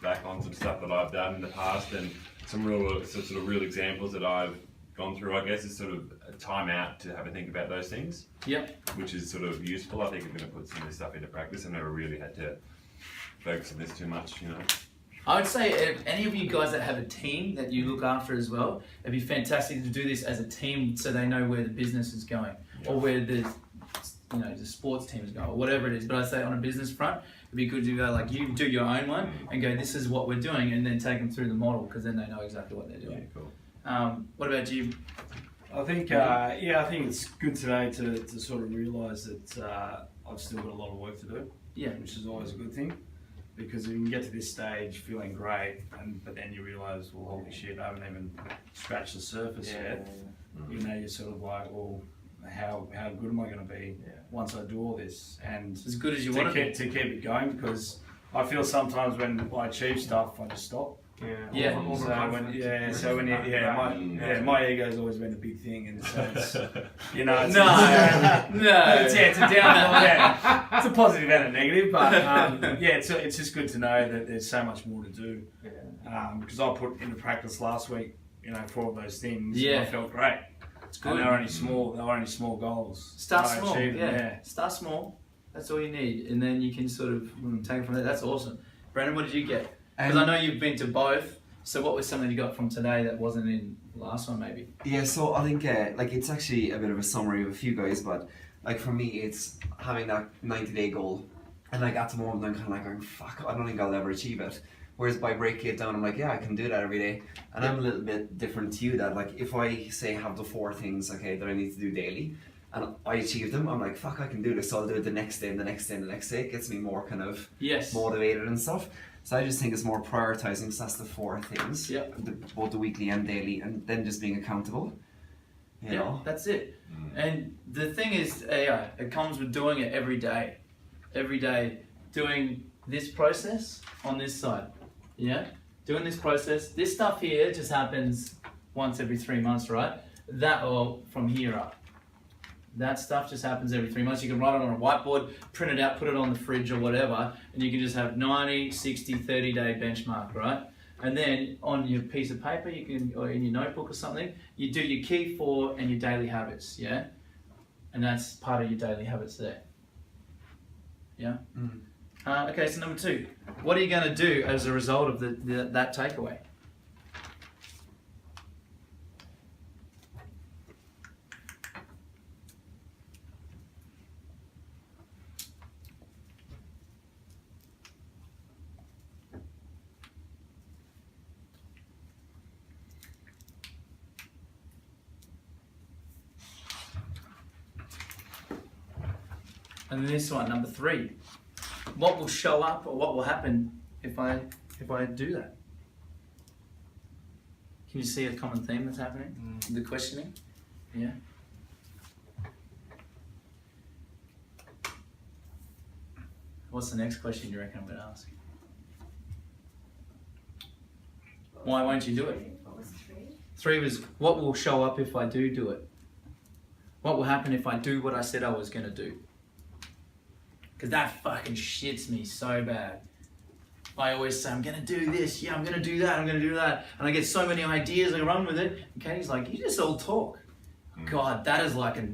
back on some stuff that I've done in the past, and some real examples that I've gone through. I guess is sort of a time out to have a think about those things. Yep. Which is sort of useful. I think I'm going to put some of this stuff into practice. I've never really had to focus on this too much, I would say if any of you guys that have a team that you look after as well, it'd be fantastic to do this as a team so they know where the business is going, or where the sports team is going, or whatever it is. But I'd say on a business front, it'd be good to go like you do your own one and go, this is what we're doing, and then take them through the model because then they know exactly what they're doing. Yeah, cool. What about you? I think it's good today to sort of realise that I've still got a lot of work to do. Yeah, which is always a good thing. Because if you can get to this stage feeling great, but then you realise, well, holy shit, I haven't even scratched the surface yet. You're sort of like, well, how good am I going to be once I do all this? And as good as you want to keep it going, because I feel sometimes when I achieve stuff, I just stop. My ego's always been a big thing, and so it's, it's a down. It's a positive and a negative, but it's just good to know that there's so much more to do. Because I put into practice last week, 4 of those things. And I felt great. It's good. And they were only small goals. Start small. Start small. That's all you need, and then you can sort of take it from there. That's awesome. Brandon, what did you get? Because I know you've been to both, so what was something you got from today that wasn't in the last one, maybe? Yeah, so I think it's actually a bit of a summary of a few guys, but like for me, it's having that 90-day goal, and like at the moment I'm kind of like going, fuck, I don't think I'll ever achieve it. Whereas by breaking it down, I'm like, yeah, I can do that every day. And I'm a little bit different to you, that like if I say have the 4 things, that I need to do daily, and I achieve them, I'm like, fuck, I can do this. So I'll do it the next day and the next day and the next day. It gets me more kind of motivated and stuff. So I just think it's more prioritizing, so that's the 4 things, both the weekly and daily, and then just being accountable. You know? That's it. And the thing is, it comes with doing it every day. Every day, doing this process on this side. Doing this process. This stuff here just happens once every 3 months, right? That, or from here up. That stuff just happens every 3 months. You can write it on a whiteboard, print it out, put it on the fridge or whatever, and you can just have 90, 60, 30-day benchmark, right? And then on your piece of paper, you can, or in your notebook or something, you do your key 4 and your daily habits, and that's part of your daily habits there. Okay, so number 2, what are you going to do as a result of that takeaway? And then this one, number 3. What will show up or what will happen if I do that? Can you see a common theme that's happening? The questioning? Yeah. What's the next question you reckon I'm going to ask? Why won't you do it? What was 3? 3 was, what will show up if I do it? What will happen if I do what I said I was going to do? Because that fucking shits me so bad. I always say, I'm going to do this, yeah, I'm going to do that, I'm going to do that. And I get so many ideas and I run with it. And Katie's like, you just all talk. God, that is like a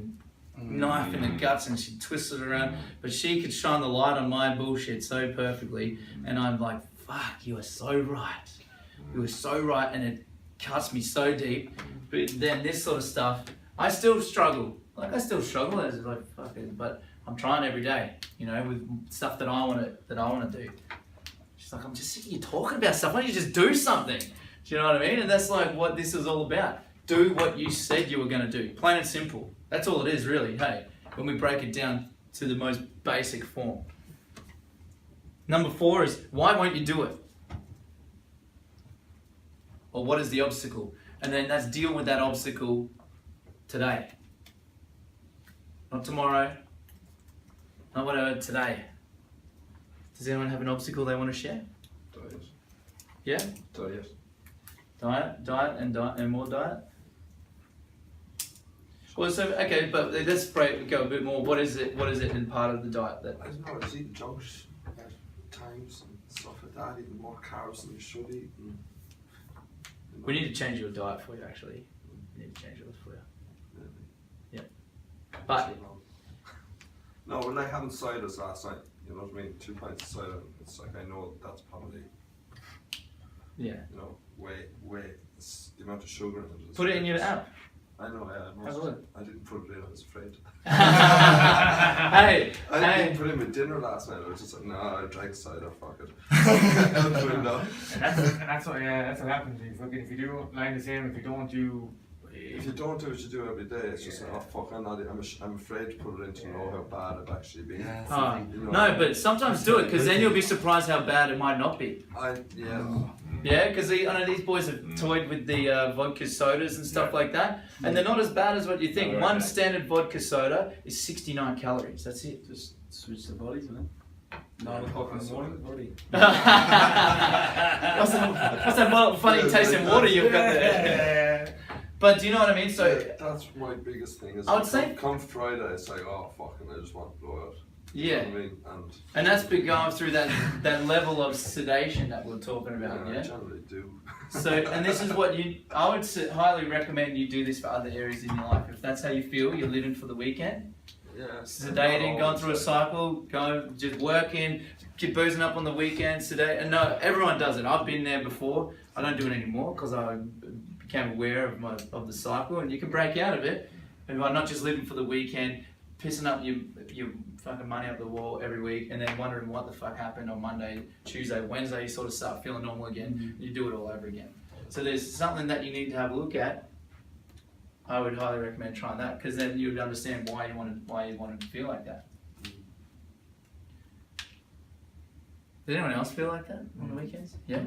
knife in the guts, and she twists it around. But she could shine the light on my bullshit so perfectly. And I'm like, fuck, you are so right. You are so right. And it cuts me so deep. But then this sort of stuff, I still struggle. I still struggle as like, fuck it. But I'm trying every day, you know, with stuff that I want to do. She's like, I'm just sick of you talking about stuff. Why don't you just do something? Do you know what I mean? And that's like what this is all about. Do what you said you were going to do. Plain and simple. That's all it is, really. Hey, when we break it down to the most basic form. Number 4 is, why won't you do it? Or what is the obstacle? And then let's deal with that obstacle today. Not tomorrow. Not whatever, today. Does anyone have an obstacle they want to share? Diet. Yeah? Diet. Diet and more diet? Well, so, okay, but let's go a bit more. What is it in part of the diet that... I don't know, I was eating junk at times and stuff like that, eating more carbs than you should eat. And, We need to change your diet for you, actually. We need to change yours for you. Yeah. But... No, we're like having ciders last night, you know what I mean? 2 pints of cider, it's like, I know that's probably, Yeah. you know, way, the amount of sugar in it. Put it in your app. I know, yeah. Have a look. I didn't put it in, I was afraid. Hey! I didn't put it in with dinner last night, I was just like, nah, I drank cider, fuck it. I'll do it now. And that's what happens. If you do line the same, if you don't do what you do every day, it's just like, oh fuck, I'm afraid to put it in to know how bad I've actually been. You know, No, but sometimes do it, because then you'll be surprised how bad it might not be. Yeah, because I know these boys have toyed with the vodka sodas and stuff like that, and they're not as bad as what you think. One standard vodka soda is 69 calories, that's it. Just switch the bodies, man. 9 o'clock in the morning, already. What's that funny tasting water you've got there? But do you know what I mean? So that's my biggest thing. Is I would say come Friday, it's like, oh fucking, I just want to blow out. Yeah. You know what I mean? And that's been going through that level of sedation that we're talking about. Yeah. I generally do. So, and this is what I would highly recommend you do this for other areas in your life. If that's how you feel, you're living for the weekend. Yeah. Sedating, going through a cycle, just working, keep boozing up on the weekend, sedate. And no, everyone does it. I've been there before. I don't do it anymore because I became aware of the cycle, and you can break out of it. And by not just living for the weekend, pissing up your fucking money up the wall every week, and then wondering what the fuck happened on Monday, Tuesday, Wednesday, you sort of start feeling normal again. You do it all over again. So there's something that you need to have a look at. I would highly recommend trying that, because then you would understand why you wanted to feel like that. Does anyone else feel like that on the weekends? Yeah.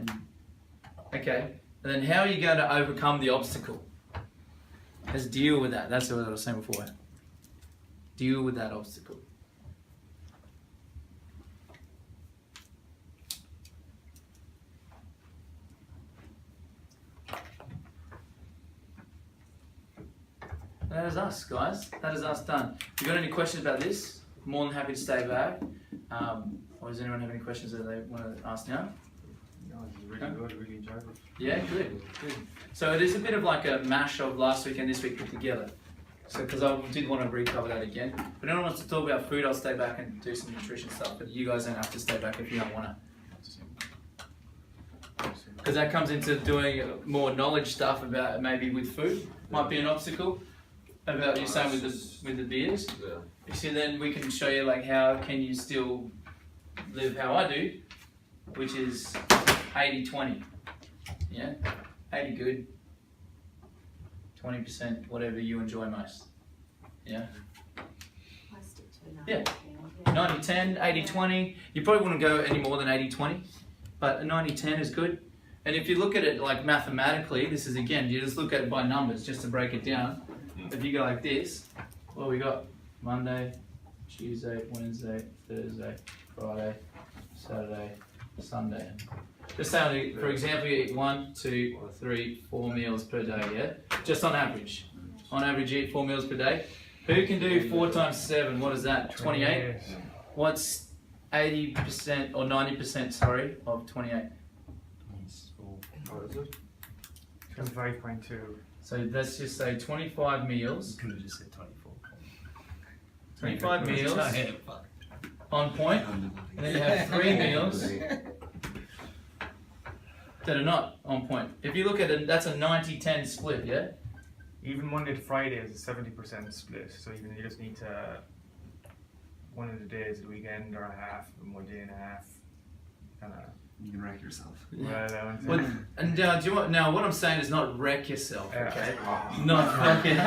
Okay. And then how are you going to overcome the obstacle? Let's deal with that. That's what I was saying before. Deal with that obstacle. That is us, guys. That is us done. If you've got any questions about this, more than happy to stay back. Or does anyone have any questions that they want to ask now? No, this is really good, really enjoyed it. Yeah, good. So it is a bit of like a mash of last week and this week put together. So, because I did want to recover that again. But anyone wants to talk about food, I'll stay back and do some nutrition stuff. But you guys don't have to stay back if you don't want to. Because that comes into doing more knowledge stuff about maybe with food. Might be an obstacle. About you saying with the beers. Yeah. You see, then we can show you like how can you still live how I do, which is 80-20. Yeah, 80 good, 20% whatever you enjoy most. Yeah. I stick to Yeah. 90-10, 90-10, 80-20. You probably wouldn't go any more than 80-20, but a 90-10 is good. And if you look at it like mathematically, this is again, you just look at it by numbers just to break it down. If you go like this, what we got? Monday, Tuesday, Wednesday, Thursday, Friday, Saturday, Sunday. Just say, for example, you eat 1, 2, 3, 4 meals per day, yeah? Just on average. On average, you eat 4 meals per day. Who can do 4 times 7? What is that? 28? What's 80% or 90%, sorry, of 28? What is it? 25.2. So let's just say 25 meals. Could have just said 24. 25 meals on point. And then you have 3 meals that are not on point. If you look at it, that's a 90-10 split, yeah? Even Monday to Friday is a 70% split. So you just need to, one of the days of the weekend or a half, and 1 day and a half. Kind of. You can wreck yourself. Well, and do you want, now what I'm saying is not wreck yourself, okay? Yeah. Not fucking. You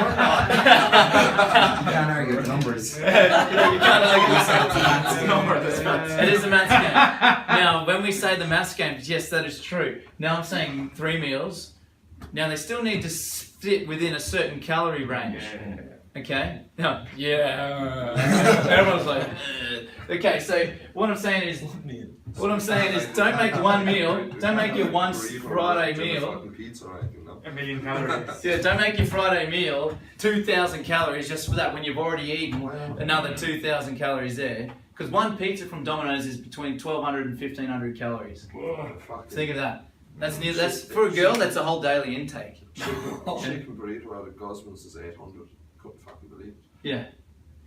can't argue with numbers. You can't argue with numbers. It is a maths game. Now, when we say the maths game, yes, that is true. Now I'm saying 3 meals. Now they still need to fit within a certain calorie range. Okay? No. Yeah. Everyone's like, ugh. Okay, so what I'm saying is don't make one meal, don't make your one Friday meal. A million calories. Yeah, don't make your Friday meal 2,000 calories just for that when you've already eaten another 2,000 calories there. Because one pizza from Domino's is between 1,200 and 1,500 calories. Think of that. That's for a girl, that's a whole daily intake. Chicken burrito out of Gosman's is 800. Couldn't fucking believe it. Yeah.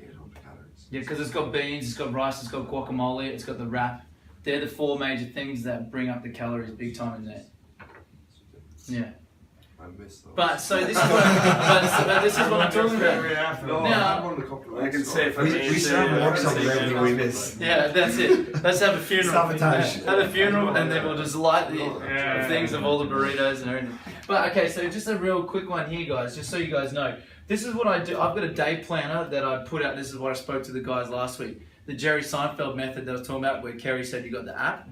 800 calories. Yeah, because it's got beans, it's got rice, it's got guacamole, it's got the wrap. They're the 4 major things that bring up the calories big time in there. Yeah. I miss those. But so this is what this is what I'm talking about. No, I had one a couple of I can weeks say ago. We should have a workshop of everything we miss. Yeah, that's it. Let's have a funeral. Sabotage. Have a funeral and then we'll just light the Yeah. things of all the burritos and everything. But okay, so just a real quick one here, guys, just so you guys know. This is what I do. I've got a day planner that I put out. This is what I spoke to the guys last week. The Jerry Seinfeld method that I was talking about, where Kerry said you got the app.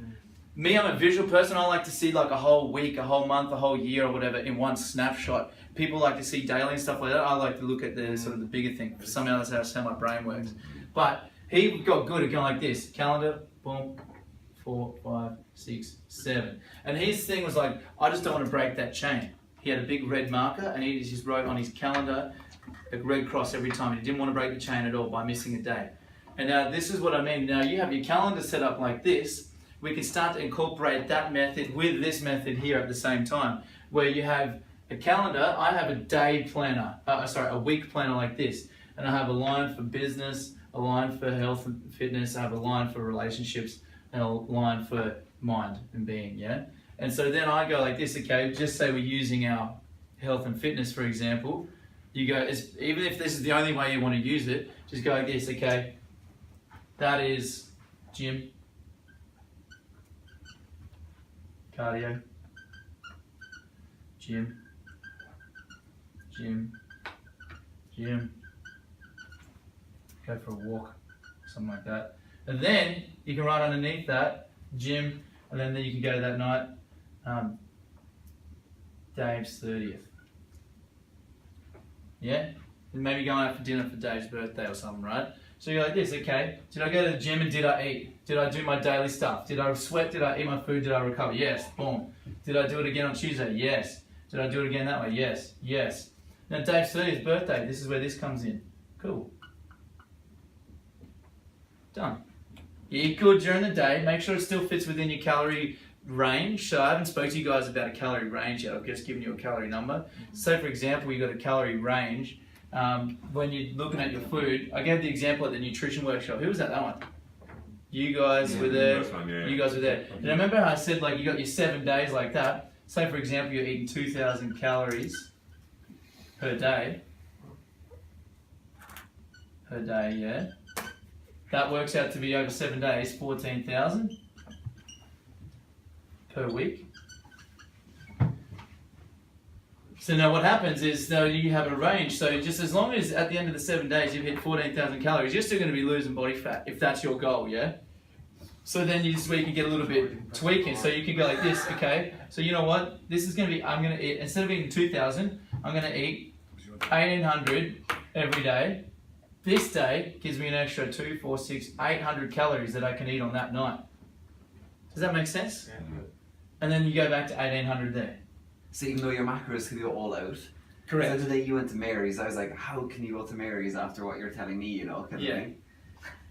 Me, I'm a visual person. I like to see like a whole week, a whole month, a whole year or whatever in one snapshot. People like to see daily and stuff like that. I like to look at the sort of the bigger thing. Somehow that's how my brain works. But he got good at going like this. Calendar, boom, 4, 5, 6, 7. And his thing was like, I just don't want to break that chain. He had a big red marker and he just wrote on his calendar a red cross every time. He didn't want to break the chain at all by missing a day. And now this is what I mean. Now you have your calendar set up like this. We can start to incorporate that method with this method here at the same time, where you have a calendar. I have a day planner, a week planner like this, and I have a line for business, a line for health and fitness, I have a line for relationships, and a line for mind and being, yeah? And so then I go like this, okay, just say we're using our health and fitness, for example, you go, even if this is the only way you want to use it, just go like this, okay, that is gym, cardio, gym, go for a walk, something like that. And then you can write underneath that, gym, and then you can go that night, Dave's 30th. Yeah? And maybe going out for dinner for Dave's birthday or something, right? So you're like this, okay, did I go to the gym and did I eat? Did I do my daily stuff? Did I sweat? Did I eat my food? Did I recover? Yes, boom. Did I do it again on Tuesday? Yes. Did I do it again that way? Yes, yes. Now Dave's 30th birthday, this is where this comes in. Cool. Done. You eat good during the day, make sure it still fits within your calorie range. So I haven't spoke to you guys about a calorie range yet, I've just given you a calorie number. So for example, you got a calorie range. When you're looking at your food, I gave the example at the nutrition workshop. Who was at that one? You guys were there. You guys were there. And remember how I said like you got your 7 days like that? Say for example you're eating 2,000 calories per day. Yeah. That works out to be over 7 days, 14,000 per week. So now what happens is now you have a range. So just as long as at the end of the 7 days you've hit 14,000 calories, you're still going to be losing body fat if that's your goal, yeah? So then this is where you can get a little bit tweaking. So you can go like this, okay? So you know what? This is going to be, I'm going to eat, instead of eating 2,000, I'm going to eat 1,800 every day. This day gives me an extra 2, 4, 6, 800 calories that I can eat on that night. Does that make sense? Yeah. And then you go back to 1,800 there. So even though your macros could go all out. Correct. So the day you went to Mary's, I was like, how can you go to Mary's after what you're telling me, you know? Kind of Yeah. thing.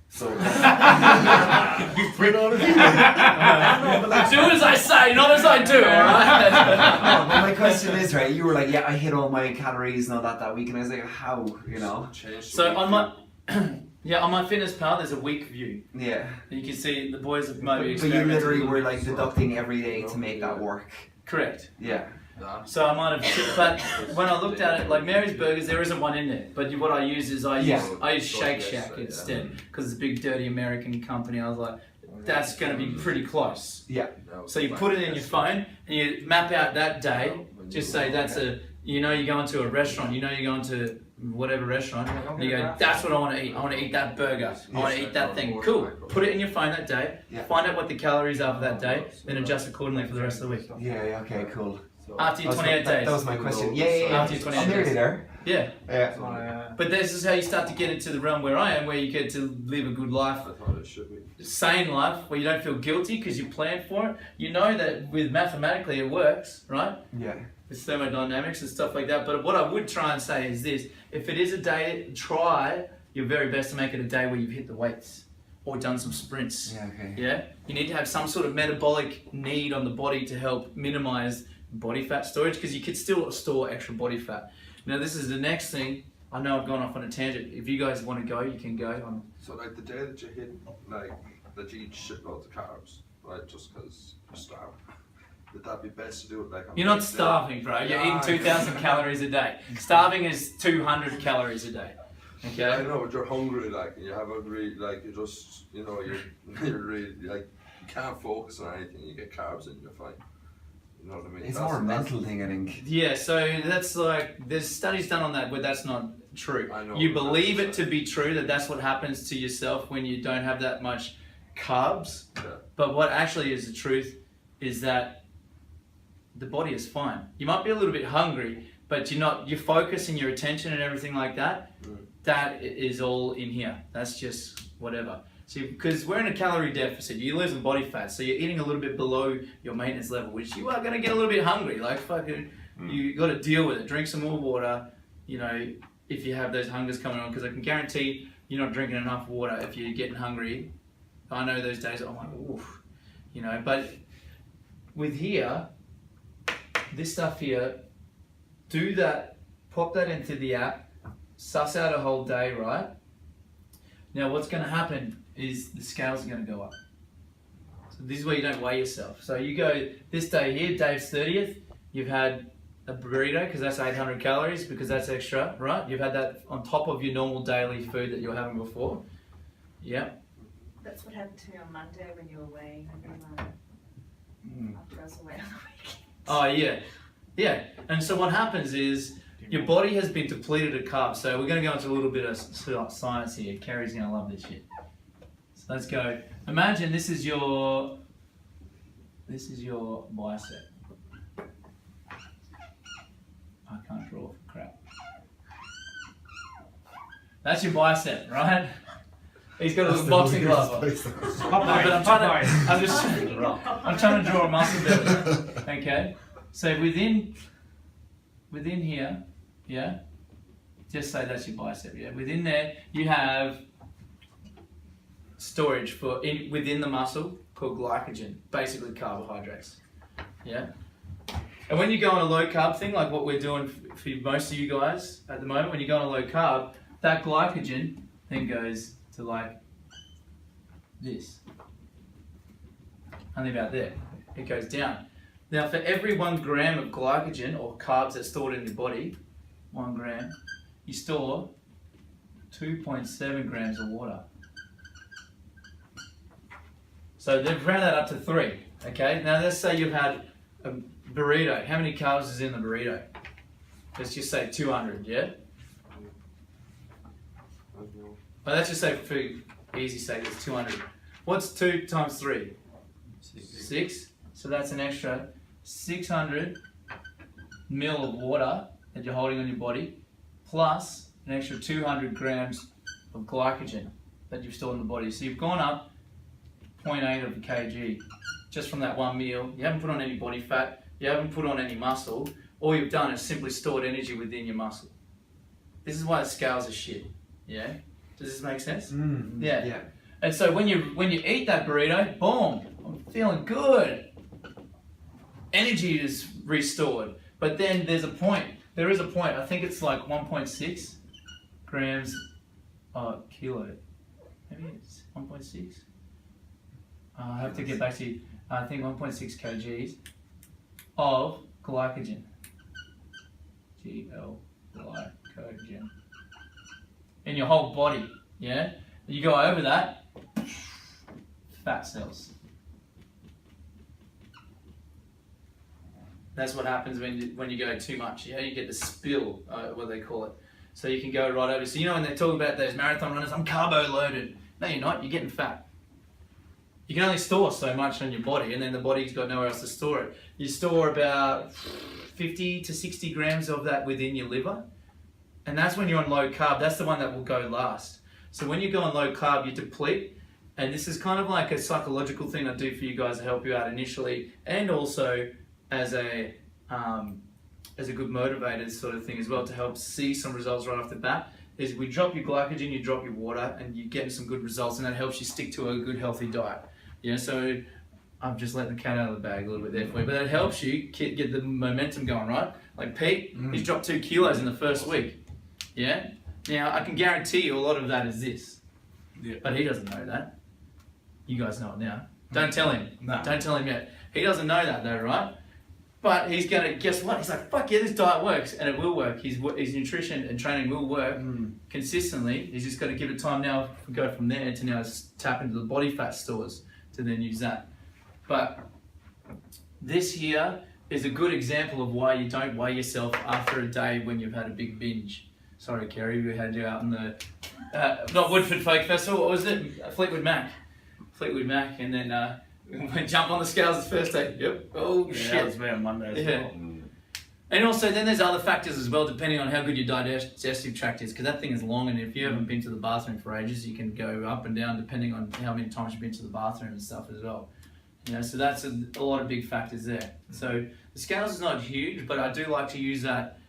So. You print on it. Do as I say, not as I do, alright? No, but my question is, right, you were like, yeah, I hit all my calories and all that week, and I was like, how, you know? So on my on my fitness pal there's a week view. Yeah. You can see the boys have maybe But you literally were like So- deducting every day to make that work. correct. Yeah. So I might have, but when I looked at it, like Mary's Burgers, there isn't one in there. But what I use is I use Shake Shack instead because it's a big dirty American company. I was like, that's going to be pretty close. Yeah. So you put it in your phone and you map out that day. Just say that's a, you know, you're going to a restaurant. You know, you're going to whatever restaurant. And you go, that's what I want to eat. I want to eat that burger. I want to eat that thing. Cool. Put it in your phone that day. Yeah. Find out what the calories are for that day. Then adjust accordingly for the rest of the week. Yeah, okay, cool. After your 28 days. That was my question. Yeah. After your 28 I'm nearly days. there. Yeah. Yeah. But this is how you start to get into the realm where I am, where you get to live a good life, I thought it should be. sane life, where you don't feel guilty because you planned for it. You know that with mathematically it works, right? Yeah. With thermodynamics and stuff like that. But what I would try and say is this: if it is a day, try your very best to make it a day where you've hit the weights or done some sprints. Yeah, okay. Yeah, you need to have some sort of metabolic need on the body to help minimize body fat storage because you could still store extra body fat. Now this is the next thing. I know I've gone off on a tangent. If you guys want to go, you can go. So like the day that you hit, like, that you eat shitloads of carbs, right, just because you're starving, would that be best to do it like on You're not the next day? starving, bro. You're eating 2,000 calories a day. Starving is 200 calories a day. I Okay? know, but you're hungry, like, and you haven't really, like, you just, you know, you're really, like, you can't focus on anything, you get carbs in, you're fine. You know what I mean? It's more a mental thing, I think. Yeah, so that's like, there's studies done on that, but that's not true. I know, You but believe it that's to be true, that that's what happens to yourself when you don't have that much carbs. Yeah. But what actually is the truth is that the body is fine. You might be a little bit hungry, but your focus and your attention and everything like that, that is all in here. That's just whatever. See, because we're in a calorie deficit, you're losing body fat, so you're eating a little bit below your maintenance level, which you are going to get a little bit hungry. Like, fucking, you got to deal with it. Drink some more water, you know, if you have those hungers coming on, because I can guarantee you're not drinking enough water if you're getting hungry. I know those days, I'm like, oof, you know, but with here, this stuff here, do that, pop that into the app, suss out a whole day, right? Now what's going to happen is the scales are going to go up. So this is where you don't weigh yourself. So you go this day here, Dave's 30th, you've had a burrito because that's 800 calories because that's extra, right? You've had that on top of your normal daily food that you were having before. Yeah. That's what happened to me on Monday when you were weighing after I was away on the weekend. Oh yeah, yeah. And so what happens is your body has been depleted of carbs. So we're going to go into a little bit of science here. Kerry's going to love this shit. So let's go. Imagine this is your bicep. I can't draw for crap. That's your bicep, right? He's got a little boxing glove on. But I'm trying to draw a muscle belly. Okay, so within here, yeah, just say that's your bicep. Yeah, within there you have storage for within the muscle called glycogen, basically carbohydrates. Yeah, and when you go on a low carb thing, like what we're doing for most of you guys at the moment, when you go on a low carb, that glycogen then goes to like this, only about there. It goes down. Now, for every 1 gram of glycogen or carbs that's stored in your body, 1 gram, you store 2.7 grams of water. So they've rounded that up to 3. Okay. Now let's say you've had a burrito. How many carbs is in the burrito? let's just say 200, yeah? But let's just say for easy sake, it's 200. What's 2 times 3? 6. So that's an extra 600 ml of water that you're holding on your body, plus an extra 200 grams of glycogen that you've stored in the body. So you've gone up 0.8 of a kg just from that one meal. You haven't put on any body fat, you haven't put on any muscle. All you've done is simply stored energy within your muscle. This is why the scales are shit. Yeah? Does this make sense? Yeah. Yeah. And so when you eat that burrito, boom, I'm feeling good. Energy is restored. But then there's a point. There is a point. I think it's like 1.6 grams kilo. Maybe it's 1.6. I have to get back to you. I think 1.6 kgs of glycogen. Glycogen. In your whole body, yeah? You go over that, fat cells. That's what happens when you go too much. Yeah, you get the spill, what they call it. So you can go right over. So you know when they talk about those marathon runners, I'm carbo loaded. No, you're not. You're getting fat. You can only store so much on your body, and then the body's got nowhere else to store it. You store about 50 to 60 grams of that within your liver, and that's when you're on low carb. That's the one that will go last. So when you go on low carb, you deplete, and this is kind of like a psychological thing I do for you guys to help you out initially, and also as a good motivator sort of thing as well, to help see some results right off the bat. Is we drop your glycogen, you drop your water, and you get some good results, and that helps you stick to a good healthy diet. Yeah, so I'm just letting the cat out of the bag a little bit there for you, but that helps you get the momentum going, right? Like Pete, he's dropped 2 kilos in the first week. Yeah. Now I can guarantee you a lot of that is this. Yeah. But he doesn't know that. You guys know it now. Don't tell him. No. Don't tell him yet. He doesn't know that though, right? But he's gonna, guess what? He's like, fuck yeah, this diet works, and it will work. His nutrition and training will work consistently. He's just got to give it time now. Go from there to now tap into the body fat stores to then use that. But this here is a good example of why you don't weigh yourself after a day when you've had a big binge. Sorry, Kerry, we had you out in the not Woodford Folk Festival. What was it? Fleetwood Mac, and then. Jump on the scales the first day. Yep. Oh shit. That was me on Monday as well. And also then there's other factors as well, depending on how good your digestive tract is, because that thing is long, and if you haven't been to the bathroom for ages, you can go up and down depending on how many times you've been to the bathroom and stuff as well. You know, so that's a lot of big factors there. So the scales is not huge, but I do like to use that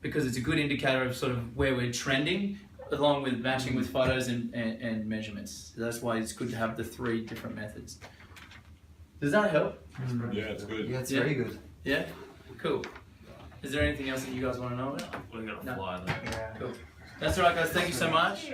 because it's a good indicator of sort of where we're trending, along with matching with photos and measurements. So that's why it's good to have the 3 different methods. Does that help? Yeah, it's good. Yeah, it's very good. Yeah? Cool. Is there anything else that you guys want to know about? We're gonna No. fly though. Yeah. Cool. That's all right, guys. Thank you so much.